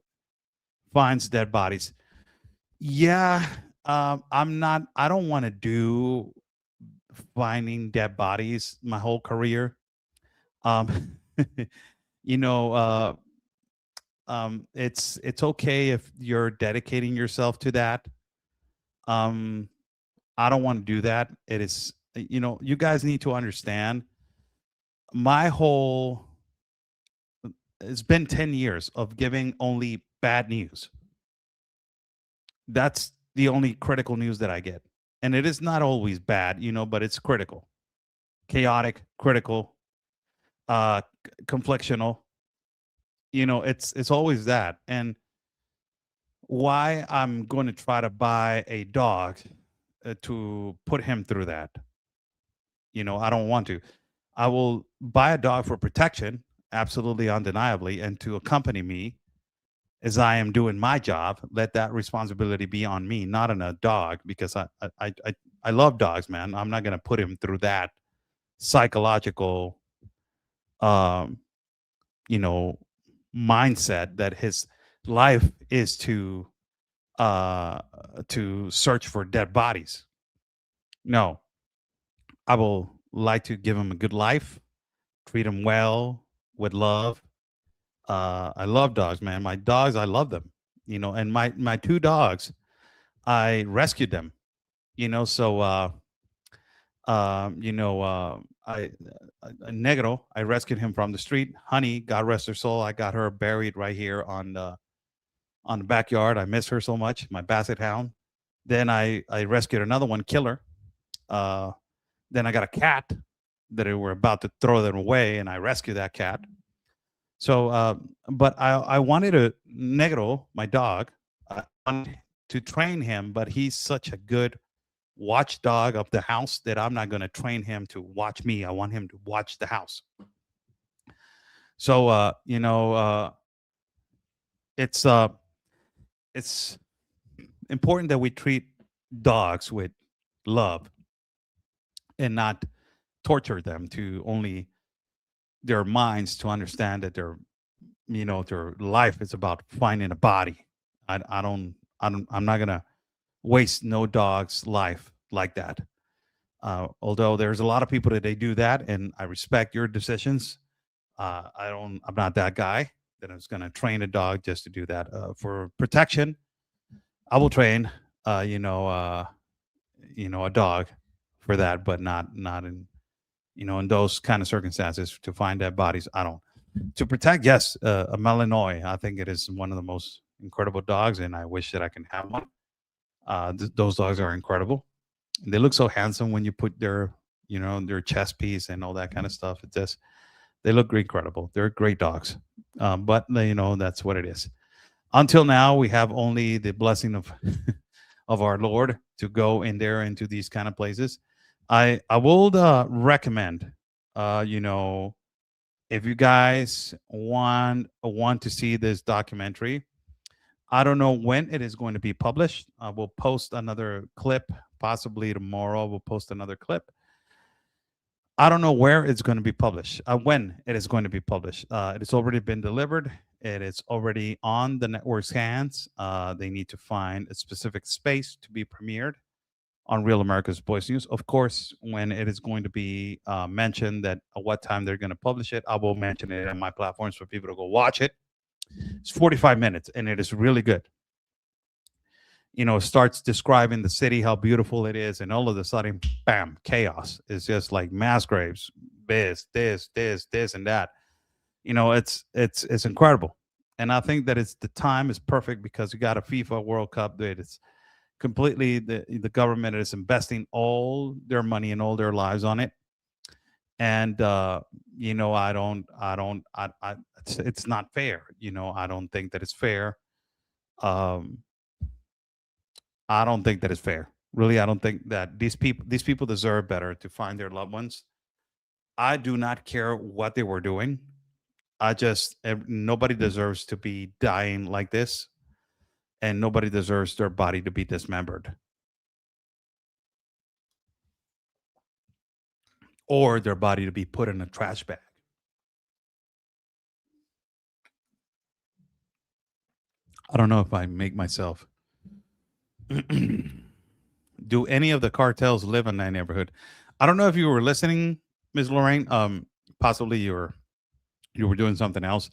finds dead bodies. Yeah, I don't want to do finding dead bodies my whole career. Um, you know, it's okay if you're dedicating yourself to that. Um, I don't want to do that. It is, you guys need to understand my whole, it's been 10 years of giving only bad news. That's the only critical news that I get. And it is not always bad, but it's critical, chaotic, critical, conflictional. It's always that. And why I'm going to try to buy a dog to put him through that? I don't want to. I will buy a dog for protection, absolutely undeniably, and to accompany me as I am doing my job. Let that responsibility be on me, not on a dog, because I love dogs, man. I'm not going to put him through that psychological mindset that his life is to search for dead bodies. No, I will like to give him a good life, treat him well with love. I love dogs, man. My dogs, I love them. And my two dogs, I rescued them. So Negro, I rescued him from the street. Honey, God rest her soul, I got her buried right here on the backyard. I miss her so much, my basset hound. Then I rescued another one, Killer. Then I got a cat that they were about to throw them away, and I rescued that cat. So, but I wanted a Negro, my dog, I wanted to train him, but he's such a good watchdog of the house that I'm not going to train him to watch me. I want him to watch the house. So, it's important that we treat dogs with love and not torture them to only their minds to understand that their life is about finding a body. I'm not gonna waste no dog's life like that. Although there's a lot of people that they do that, and I respect your decisions. I'm not that guy that is gonna train a dog just to do that. For protection, I will train a dog for that, but not in in those kind of circumstances to find dead bodies. I don't. To protect, yes, a Malinois. I think it is one of the most incredible dogs, and I wish that I can have one. Those dogs are incredible. They look so handsome when you put their their chest piece and all that kind of stuff. They look incredible. They're great dogs. But that's what it is. Until now, we have only the blessing of of our Lord to go in there into these kind of places. I would recommend You know, if you guys want to see this documentary, I don't know when it is going to be published. I will post another clip, possibly tomorrow. We'll post another clip. I don't know where it's going to be published, when it is going to be published. It has already been delivered. It is already on the network's hands. They need to find a specific space to be premiered on Real America's Voice News. Of course, when it is going to be mentioned that at what time they're going to publish it, I will mention it on my platforms for people to go watch it. It's 45 minutes, and it is really good. You know, starts describing the city, how beautiful it is, and all of a sudden, bam, chaos. It's just like mass graves, this, and that. You know, it's incredible, and I think that the time is perfect because you got a FIFA World Cup that it's completely the government is investing all their money and all their lives on it, and you know, it's not fair. You know, I don't think that it's fair. Um, I don't think that is fair. Really, I don't think that these people deserve better to find their loved ones. I do not care what they were doing. Nobody deserves to be dying like this, and nobody deserves their body to be dismembered or their body to be put in a trash bag. I don't know if I make myself. Do any of the cartels live in that neighborhood? I don't know if you were listening, Ms. Lorraine. Possibly you were doing something else.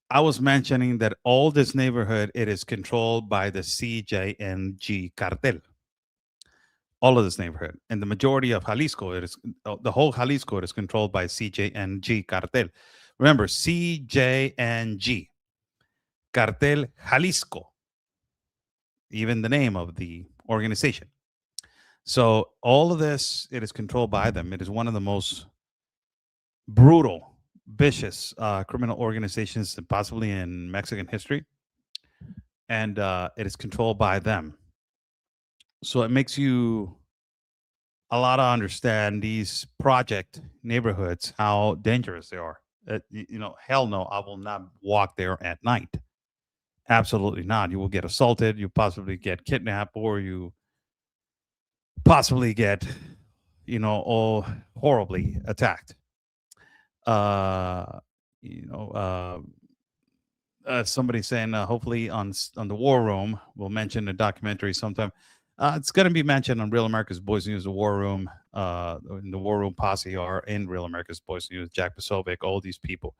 I was mentioning that all this neighborhood it is controlled by the CJNG cartel. All of this neighborhood and the majority of Jalisco, the whole Jalisco is controlled by CJNG cartel. Remember, CJNG cartel Jalisco, even the name of the organization. So all of this, it is controlled by them. It is one of the most brutal, vicious criminal organizations possibly in Mexican history, and it is controlled by them. So it makes you a lot to understand these project neighborhoods, how dangerous they are. You know, hell no, I will not walk there at night. Absolutely not. You will get assaulted. You possibly get kidnapped, or you possibly get, you know, all horribly attacked. Uh, you know, somebody saying hopefully on the War Room, we'll mention the documentary sometime. It's going to be mentioned on Real America's Boys News, the War Room, in the War Room posse are in Real America's Boys News. Jack Pasovic, all these people,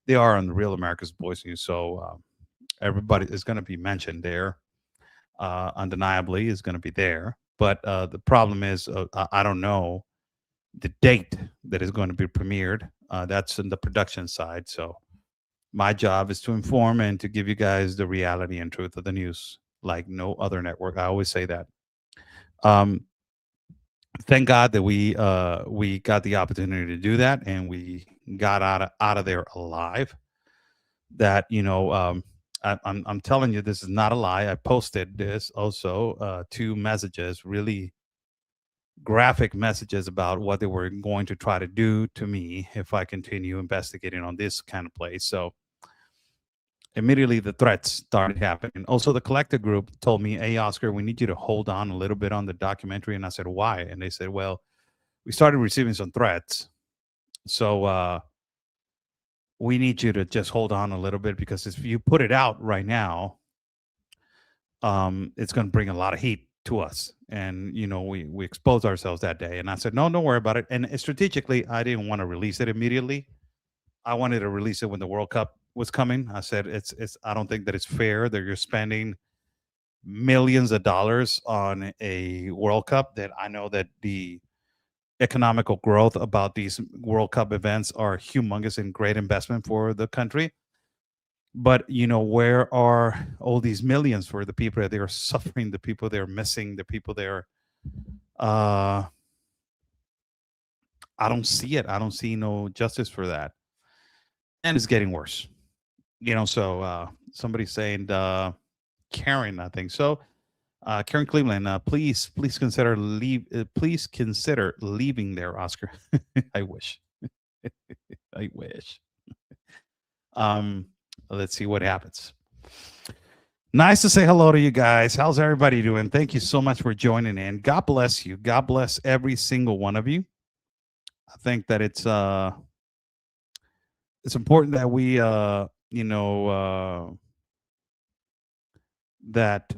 they are on the Real America's Boys News. So everybody is going to be mentioned there. Undeniably is going to be there. But the problem is, I don't know the date that is going to be premiered. That's in the production side. So my job is to inform and to give you guys the reality and truth of the news, like no other network. I always say that. Um, thank God that we got the opportunity to do that, and we got out of there alive. That, you know, I'm telling you, this is not a lie. I posted this also, two messages, really graphic messages about what they were going to try to do to me if I continue investigating on this kind of place. So immediately the threats started happening. Also, the collective group told me, "Hey, Oscar, we need you to hold on a little bit on the documentary." And I said, "Why?" And they said, "Well, we started receiving some threats. So we need you to just hold on a little bit, because if you put it out right now, it's going to bring a lot of heat to us." And, you know, we exposed ourselves that day. And I said, "No, don't worry about it." And strategically, I didn't want to release it immediately. I wanted to release it when the World Cup was coming. I said, I don't think that it's fair that you're spending millions of dollars on a World Cup, that I know that the economical growth about these World Cup events are humongous and great investment for the country. But, you know, where are all these millions for the people that they are suffering, the people they're missing, the people they're, I don't see it. I don't see no justice for that. And it's getting worse. You know, so somebody's saying, Karen, I think so. Karen Cleveland, please consider leaving there, Oscar. I wish. I wish. Let's see what happens. Nice to say hello to you guys. How's everybody doing? Thank you so much for joining in. God bless you. God bless every single one of you. I think that it's important that we that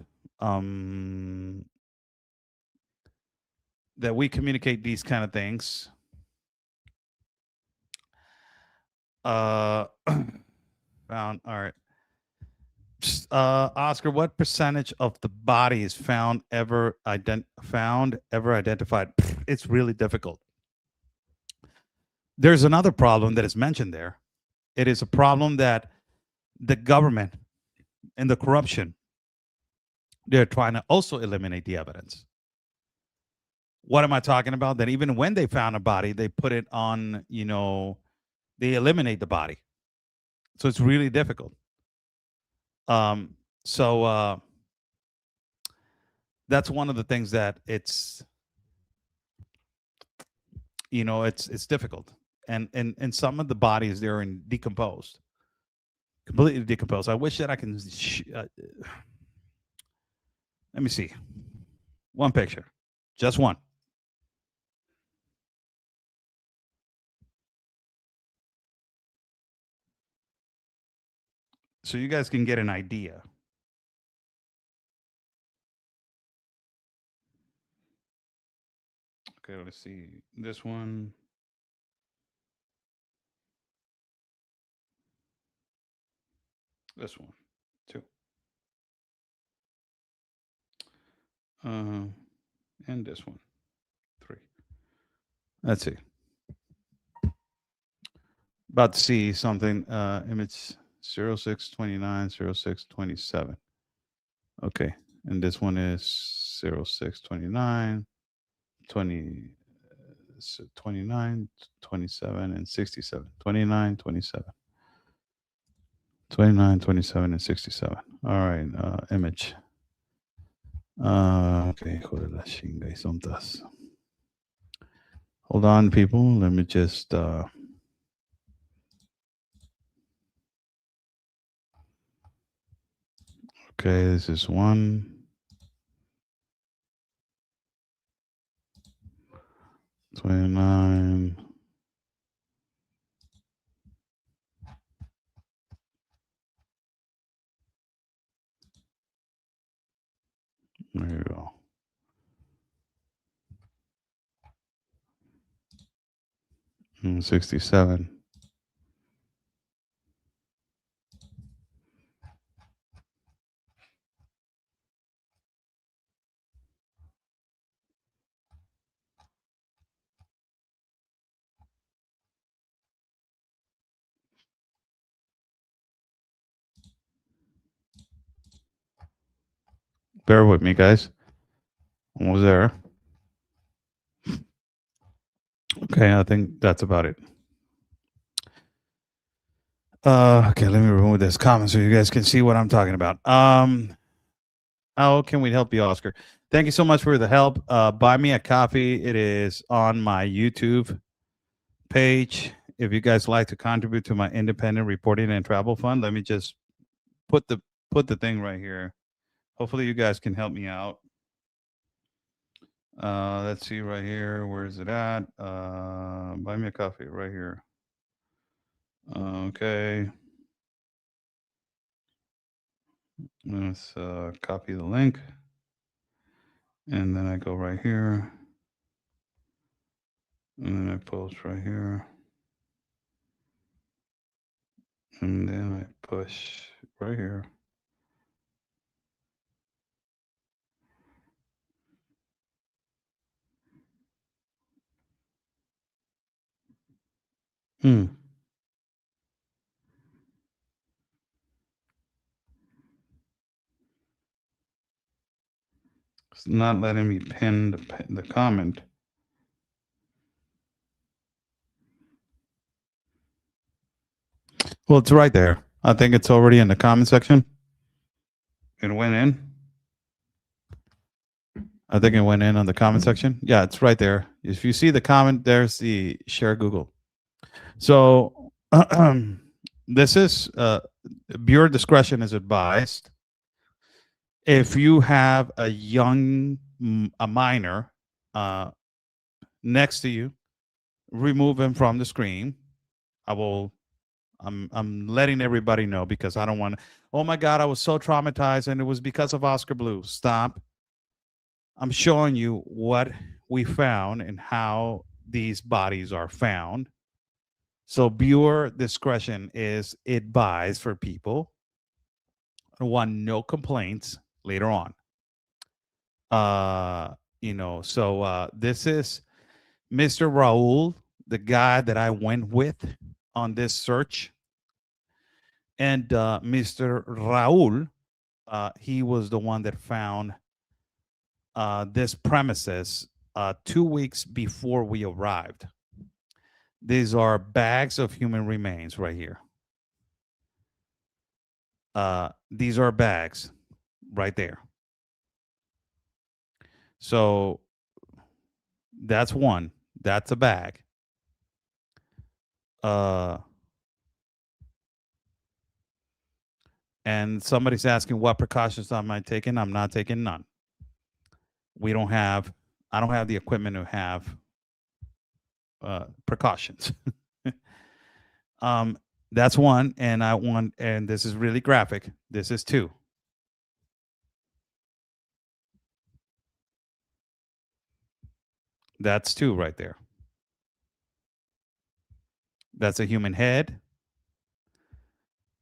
that we communicate these kind of things. Found all right. Oscar, what percentage of the body is found ever identified? It's really difficult. There's another problem that is mentioned there. It is a problem that the government and the corruption, they're trying to also eliminate the evidence. What am I talking about? That even when they found a body, they put it on, they eliminate the body. So it's really difficult. So that's one of the things that it's difficult. And some of the bodies, they're completely decomposed. I wish that I can let me see. One picture, just one. So you guys can get an idea. Okay, let's see. This one. This one, 2. And this one, 3. Let's see. About to see something. Image 0629, 0627. Okay, and this one is 0629, 29, 27, and 67. 29, 27. 29, 27, and 67. All right, image. Okay, joder la chinga y sontas. Hold on, people. Let me just okay, this is one. $29. There you go. And 67. Bear with me, guys. Almost there. Okay, I think that's about it. Okay, let me remove this comment so you guys can see what I'm talking about. How can we help you, Oscar? Thank you so much for the help. Buy me a coffee. It is on my YouTube page. If you guys like to contribute to my independent reporting and travel fund, let me just put the thing right here. Hopefully you guys can help me out. Let's see right here. Where is it at? Buy me a coffee right here. Okay. Let's copy the link. And then I go right here. And then I post right here. And then I push right here. It's not letting me pin the comment. Well, it's right there. I think it's already in the comment section. It went in. I think it went in on the comment section. Yeah, it's right there. If you see the comment, there's the share Google. So This is viewer discretion is advised. If you have a a minor next to you, remove him from the screen. I'm letting everybody know because I don't want to. Oh my God, I was so traumatized and it was because of Oscar Blue. Stop. I'm showing you what we found and how these bodies are found. So viewer discretion is advised for people who want no complaints later on. This is Mr. Raul, the guy that I went with on this search. And Mr. Raul, he was the one that found this premises 2 weeks before we arrived. These are bags of human remains right here. These are bags right there. So that's one. That's a bag. And somebody's asking what precautions am I taking? I'm not taking none. I don't have the equipment to have precautions. That's one. And this is really graphic. This is two. That's two right there. That's a human head.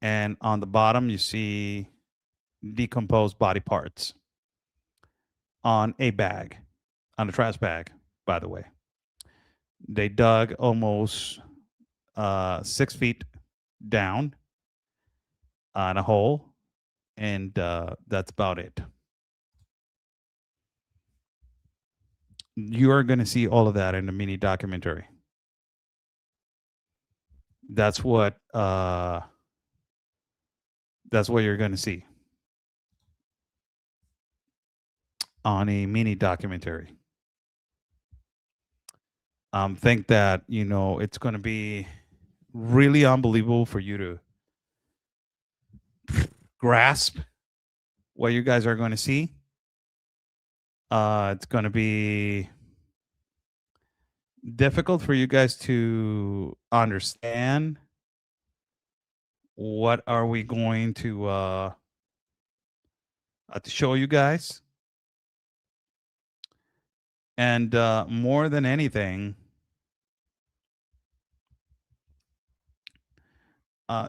And on the bottom, you see decomposed body parts on a bag, on a trash bag, by the way. They dug almost 6 feet down on a hole, and that's about it. You are going to see all of that in the mini documentary. That's what you're going to see on a mini documentary. Think that, it's going to be really unbelievable for you to grasp what you guys are going to see. It's going to be difficult for you guys to understand what are we going to show you guys. And more than anything,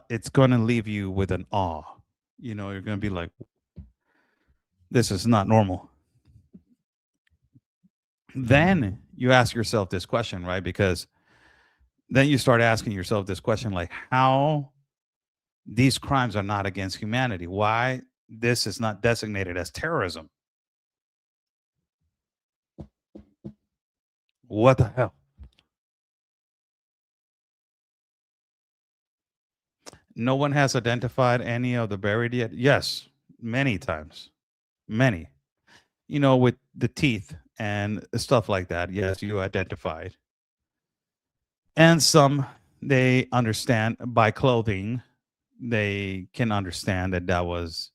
it's going to leave you with an awe. You're going to be like, this is not normal. Then you ask yourself this question, right? Because then you start asking yourself this question, like how these crimes are not against humanity. Why this is not designated as terrorism? What the hell? No one has identified any of the buried yet? Yes, many times. Many. With the teeth and stuff like that. Yes, you identified. And some, they understand by clothing, they can understand that was,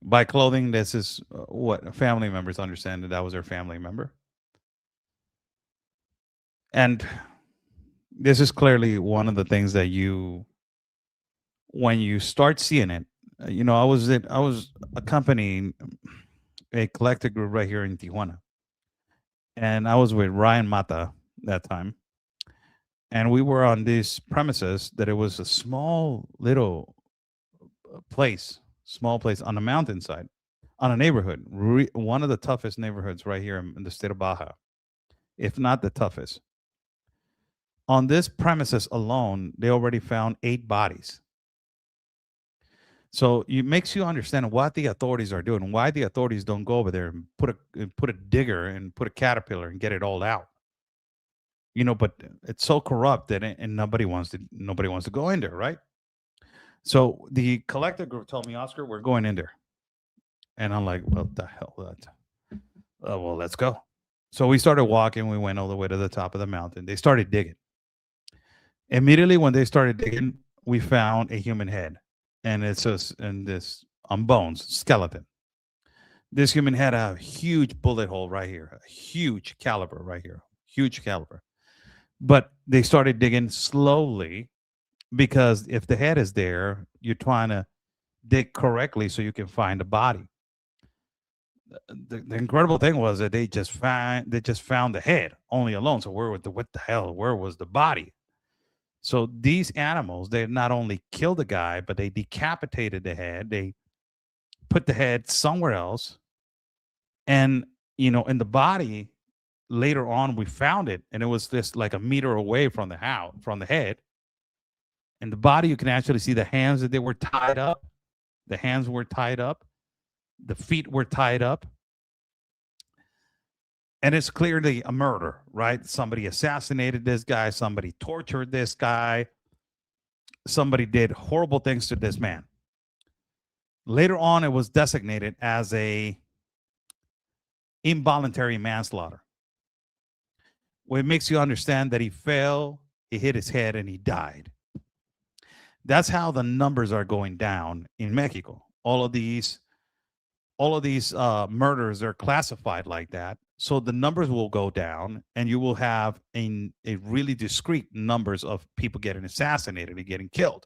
by clothing, this is what family members understand that was their family member. And this is clearly one of the things that when you start seeing it, I was accompanying a collective group right here in Tijuana, and I was with Ryan Mata that time, and we were on these premises that it was a small little place on a mountainside, on a neighborhood, one of the toughest neighborhoods right here in the state of Baja, if not the toughest. On this premises alone, they already found 8 bodies. So it makes you understand what the authorities are doing, why the authorities don't go over there and put a digger and put a caterpillar and get it all out. But it's so corrupt that and nobody wants to go in there, right? So the collective group told me, Oscar, we're going in there. And I'm like, what the hell? Well, let's go. So we started walking. We went all the way to the top of the mountain. They started digging. Immediately when they started digging, we found a human head, and it's just in this on bones skeleton. This human had a huge bullet hole right here, a huge caliber right here, huge caliber. But they started digging slowly because if the head is there, you're trying to dig correctly so you can find the body. The incredible thing was that they just found the head only alone. So what the hell? Where was the body? So these animals, they not only killed the guy, but they decapitated the head. They put the head somewhere else, and in the body. Later on, we found it, and it was just like a meter away from the house, from the head. And the body, you can actually see the hands that they were tied up. The hands were tied up. The feet were tied up. And it's clearly a murder, right? Somebody assassinated this guy. Somebody tortured this guy. Somebody did horrible things to this man. Later on, it was designated as a involuntary manslaughter. Well, it makes you understand that he fell, he hit his head, and he died. That's how the numbers are going down in Mexico. All of these murders are classified like that, so the numbers will go down, and you will have a really discrete numbers of people getting assassinated and getting killed.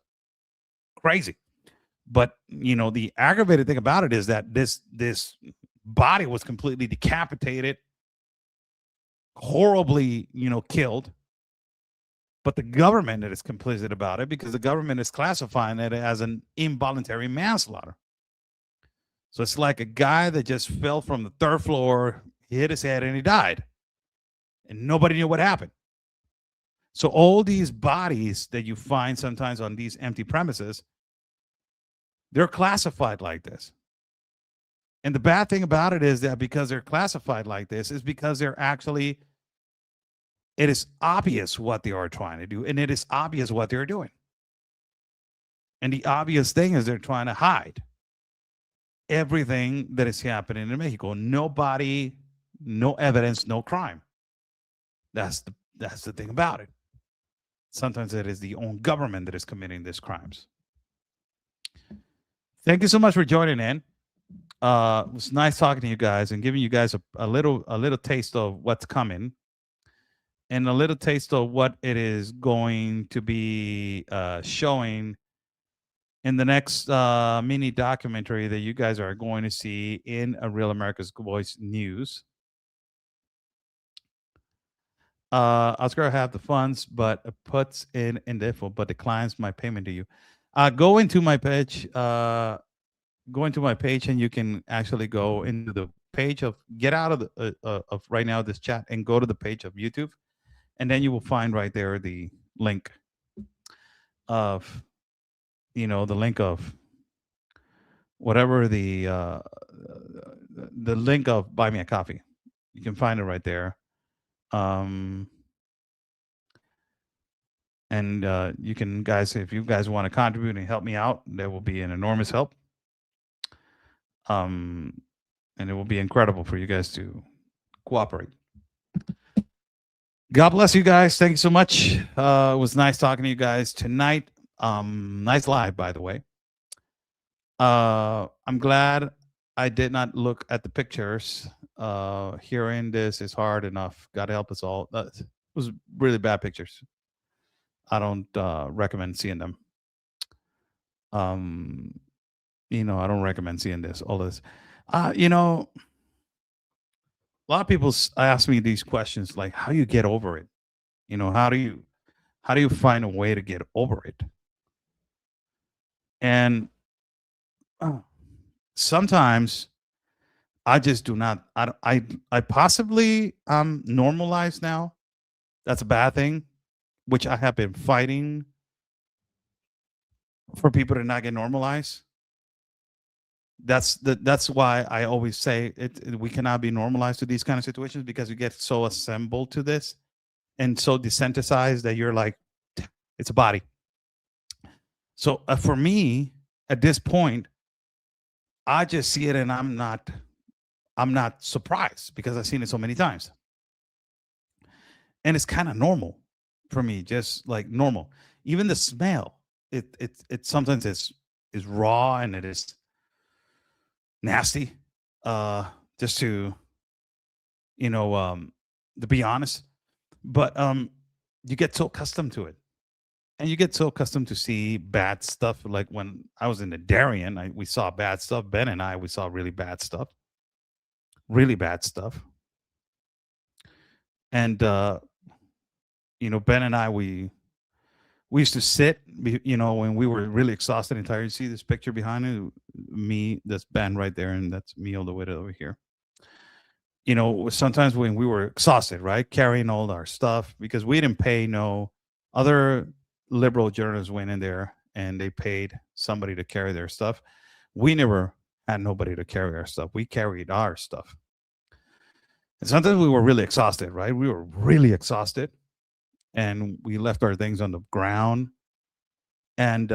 Crazy. But the aggravated thing about it is that this body was completely decapitated, horribly, killed. But the government is complicit about it because the government is classifying it as an involuntary manslaughter. So it's like a guy that just fell from the third floor, he hit his head, and he died. And nobody knew what happened. So all these bodies that you find sometimes on these empty premises, they're classified like this. And the bad thing about it is that because they're classified like this is because it is obvious what they are trying to do, and it is obvious what they're doing. And the obvious thing is they're trying to hide everything that is happening in Mexico. Nobody, no evidence, no crime. That's the thing about it. Sometimes it is the own government that is committing these crimes. Thank you so much for joining in. It was nice talking to you guys and giving you guys a little taste of what's coming and a little taste of what it is going to be showing in the next mini documentary that you guys are going to see in A Real America's Voice News. Oscar, I have the funds, but it puts in the info, but declines my payment to you. Go into my page. Go into my page, and you can actually go into the page of get out of the of right now this chat and go to the page of YouTube, and then you will find right there the link of the link of whatever the link of Buy Me a Coffee. You can find it right there. And you can, guys, if you guys want to contribute and help me out, that will be an enormous help. And it will be incredible for you guys to cooperate. God bless you guys. Thank you so much. It was nice talking to you guys tonight. Nice live, by the way. I'm glad I did not look at the pictures. Hearing this is hard enough. God help us all. It was really bad pictures. I don't recommend seeing them. I don't recommend seeing all this. A lot of people ask me these questions like, how do you get over it? How do you find a way to get over it? And sometimes I just do not. I possibly normalized now. That's a bad thing, which I have been fighting for people to not get normalized. That's why I always say we cannot be normalized to these kind of situations because you get so assembled to this and so desensitized that you're like, it's a body. So for me, at this point, I just see it and I'm not surprised because I've seen it so many times. and it's kind of normal for me, just like normal. Even the smell, it sometimes is raw and it is nasty. Uh, just you know, um, to be honest, but you get so accustomed to it, and you get so accustomed to see bad stuff. Like when I was in the Darien, we saw bad stuff. Ben and I, we saw really bad stuff, and Ben and I, we used to sit, when we were really exhausted and tired. You see this picture behind it, me, that's Ben right there, and that's me all the way to over here. Sometimes when we were exhausted, right, carrying all our stuff because we didn't pay. No other liberal journalists went in there and they paid somebody to carry their stuff. We never had nobody to carry our stuff. We carried our stuff. And sometimes we were really exhausted, right? We were really exhausted and we left our things on the ground and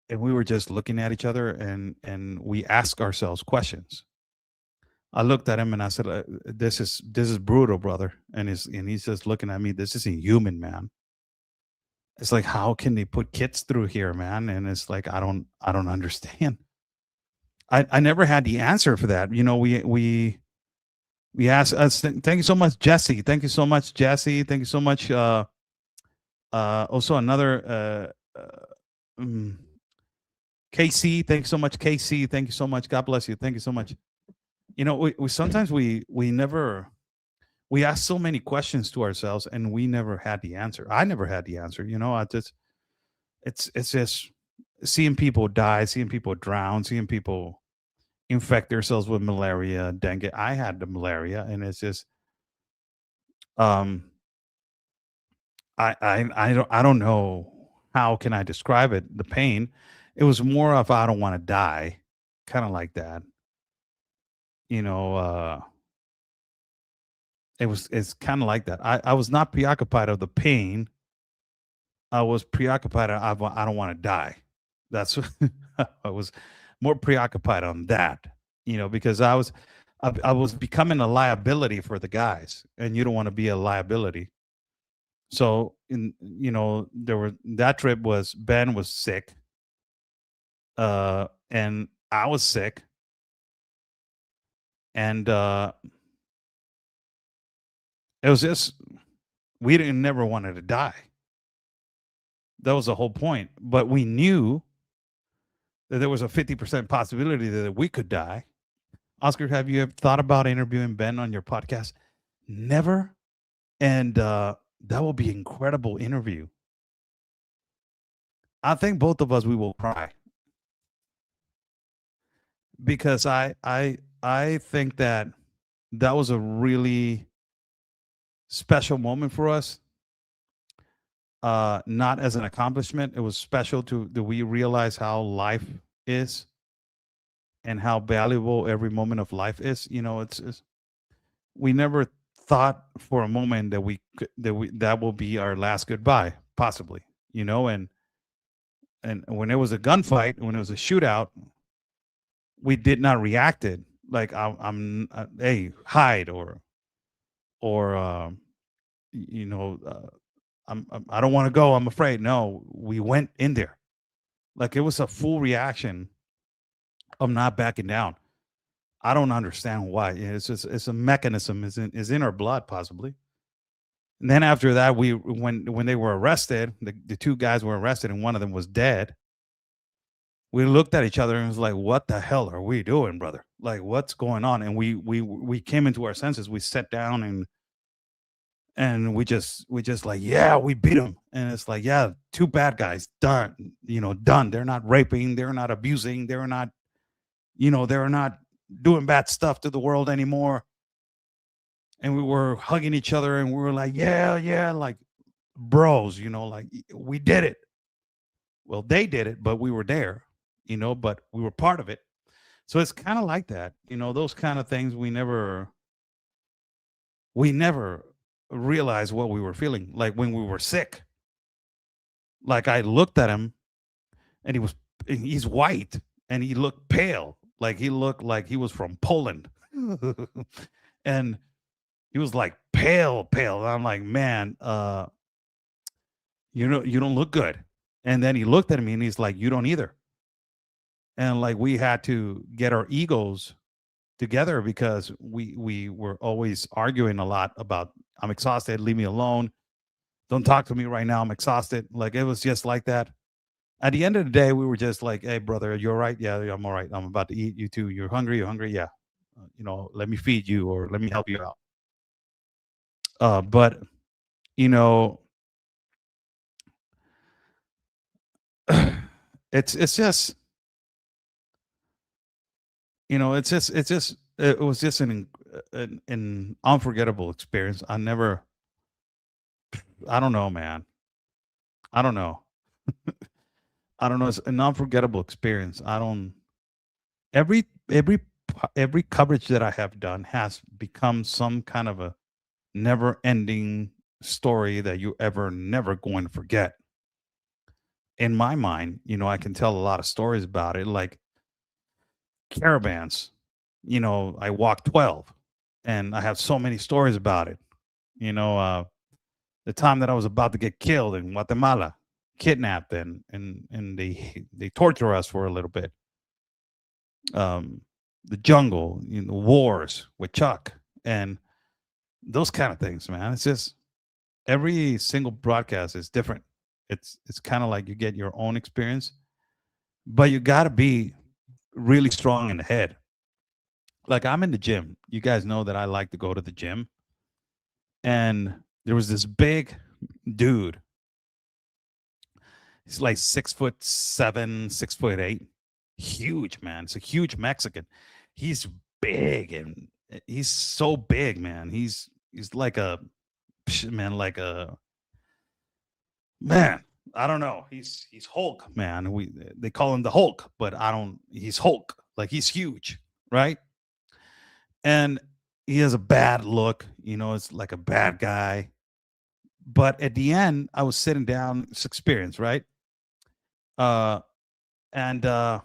we were just looking at each other and we asked ourselves questions. I looked at him and I said, "This is brutal, brother." And he's just looking at me. This is inhuman, man. It's like, how can they put kids through here, man? And it's like, I don't understand. I never had the answer for that. We asked us. Thank you so much, Jesse. Thank you so much, Jesse. Thank you so much. Also another KC. Thank you so much, KC. Thank you so much. God bless you. Thank you so much. We sometimes we never we ask so many questions to ourselves and we never had the answer. I never had the answer. I just it's just seeing people die, seeing people drown, seeing people infect themselves with malaria, dengue. I had the malaria, and it's just um I don't know how can I describe it. The pain. It was more of I don't want to die, kind of like that. You know, it's kind of like that. I was not preoccupied of the pain. I was preoccupied. I don't want to die. That's I was more preoccupied on that. Because I was becoming a liability for the guys, and you don't want to be a liability. So there were that trip was Ben was sick, and I was sick, and it was just we didn't never wanted to die. That was the whole point. But we knew that there was a 50% possibility that we could die. Oscar, have you ever thought about interviewing Ben on your podcast? Never. And that will be an incredible interview. I think both of us we will cry because I think that was a really special moment for us. Not as an accomplishment. It was special to do we realize how life is and how valuable every moment of life is. It's we never thought for a moment that that will be our last goodbye, possibly. And when it was a gunfight, when it was a shootout, we did not react it like I'm hey, hide or you know I don't want to go. I'm afraid. No, we went in there. Like it was a full reaction of not backing down. I don't understand why. It's just it's a mechanism. Is in our blood possibly. And then after that, when they were arrested, the two guys were arrested, and one of them was dead. We looked at each other and was like, "What the hell are we doing, brother? Like, what's going on?" And we came into our senses. We sat down and we just like, yeah, we beat them. And it's like, yeah, two bad guys done. Done. They're not raping. They're not abusing. They're not doing bad stuff to the world anymore. And we were hugging each other and we were like, yeah, like bros, like we did it. Well, they did it, but we were there, but we were part of it. So it's kind of like that, those kind of things we never realized what we were feeling. Like when we were sick, like I looked at him and he's white and he looked pale. Like he looked like he was from Poland. And he was like pale, pale. And I'm like, man, you don't look good. And then he looked at me and he's like, you don't either. And like we had to get our egos together because we were always arguing a lot about I'm exhausted, leave me alone. Don't talk to me right now. I'm exhausted. Like it was just like that. At the end of the day, we were just like, hey, brother, you're right. Yeah, I'm all right. I'm about to eat. You too. You're hungry. You're hungry. Yeah. Let me feed you or let me help you out. But, you know, it's just, it was just an unforgettable experience. I don't know, man. I don't know. I don't know. It's an unforgettable experience. I don't, every, every, every coverage that I have done has become some kind of a never ending story that you ever never going to forget. In my mind, I can tell a lot of stories about it, like caravans. I walked 12 and I have so many stories about it. You know, uh, the time that I was about to get killed in Guatemala, kidnapped and they torture us for a little bit. Um, the jungle, wars with Chuck and those kind of things, man. It's just every single broadcast is different. It's kind of like you get your own experience, but you got to be really strong in the head. Like I'm in the gym. You guys know that I like to go to the gym, and there was this big dude. He's like 6'7", 6'8", huge man. It's a huge Mexican. He's big and he's so big, man. He's like a man, like a man. I don't know. He's Hulk, man. They call him the Hulk, but I don't. He's Hulk. Like he's huge, right? And he has a bad look. It's like a bad guy. But at the end, I was sitting down. It's experience, right? Uh, and at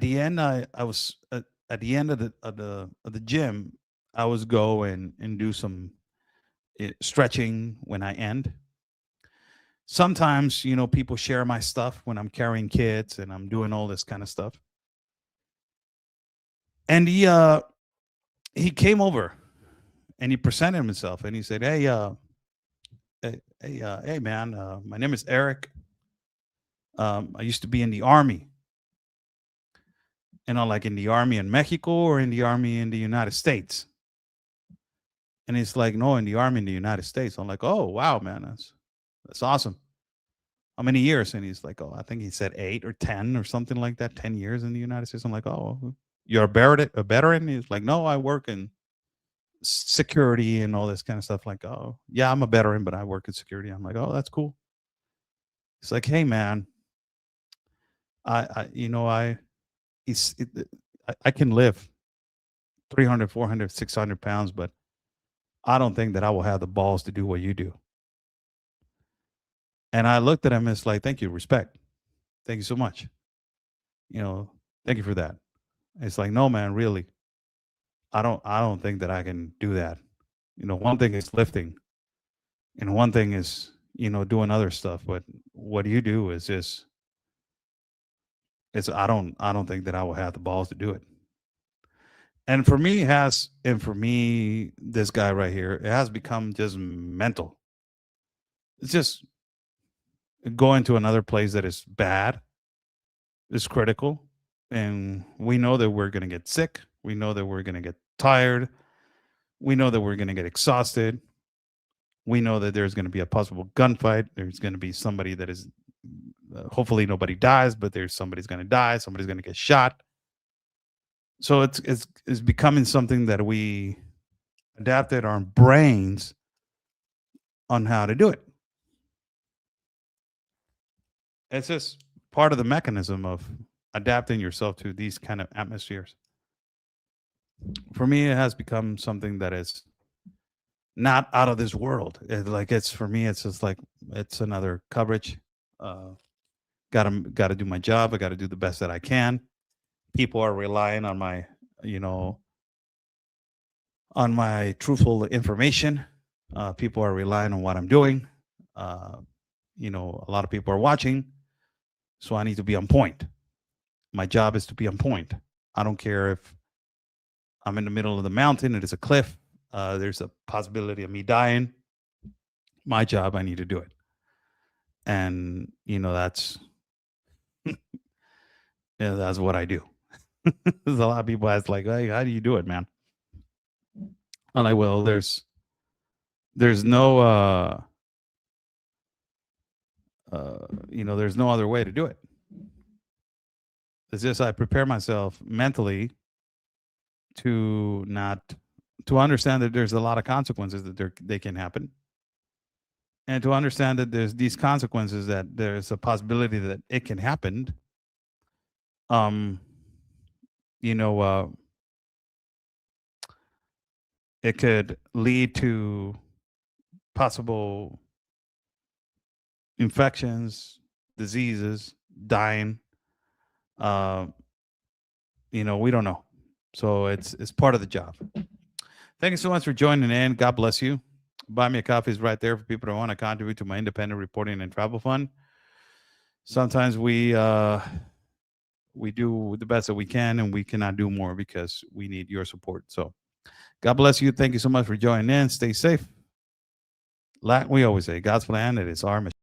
the end, I was at the end of the gym. I was go and do some stretching when I end. Sometimes, people share my stuff when I'm carrying kids and I'm doing all this kind of stuff. And he came over and he presented himself and he said, "Hey, hey, man, my name is Eric. I used to be in the army, like in the army in Mexico or in the army in the United States." And he's like, "No, in the army in the United States." I'm like, "Oh, wow, man, that's awesome. How many years?" And he's like, "Oh, I think he said 8 or 10 or something like that. 10 years in the United States." I'm like, "Oh, you're a veteran?" He's like, "No, I work in security and all this kind of stuff." Like, "Oh, yeah, I'm a veteran, but I work in security." I'm like, "Oh, that's cool." He's like, "Hey, man, I he's, it, I can live 300, 400, 600 pounds, but I don't think that I will have the balls to do what you do." And I looked at him and it's like, "Thank you, respect. Thank you so much. You know, thank you for that." It's like, "No, man, really. I don't think that I can do that. One thing is lifting and one thing is, doing other stuff, but what you do is just I don't think that I will have the balls to do it." And for me, this guy right here, it has become just mental. It's just going to another place that is bad is critical. And we know that we're going to get sick. We know that we're going to get tired. We know that we're going to get exhausted. We know that there's going to be a possible gunfight. There's going to be somebody that is, hopefully nobody dies, but there's somebody's going to die. Somebody's going to get shot. So it's becoming something that we adapted our brains on how to do it. It's just part of the mechanism of adapting yourself to these kind of atmospheres. For me, it has become something that is not out of this world. It's for me, it's just like it's another coverage. Uh, gotta do my job. I gotta do the best that I can. People are relying on my, you know, on my truthful information. People are relying on what I'm doing. You know, a lot of people are watching, so I need to be on point. My job is to be on point. I don't care if I'm in the middle of the mountain, it is a cliff, there's a possibility of me dying. My job, I need to do it. And, you know, that's yeah, that's what I do. There's a lot of people ask, like, hey, how do you do it, man? I'm like, well, there's no you know, there's no other way to do it. It's just I prepare myself mentally to understand that there's a lot of consequences that they can happen, and to understand that there's these consequences, that there's a possibility that it can happen. You know, it could lead to possible infections, diseases, dying. You know, we don't know. So it's part of the job. Thank you so much for joining in. God bless you. Buy Me a Coffee is right there for people that want to contribute to my independent reporting and travel fund. Sometimes we do the best that we can, and we cannot do more because we need your support. So God bless you. Thank you so much for joining in. Stay safe. Like we always say, God's plan, it is our mission.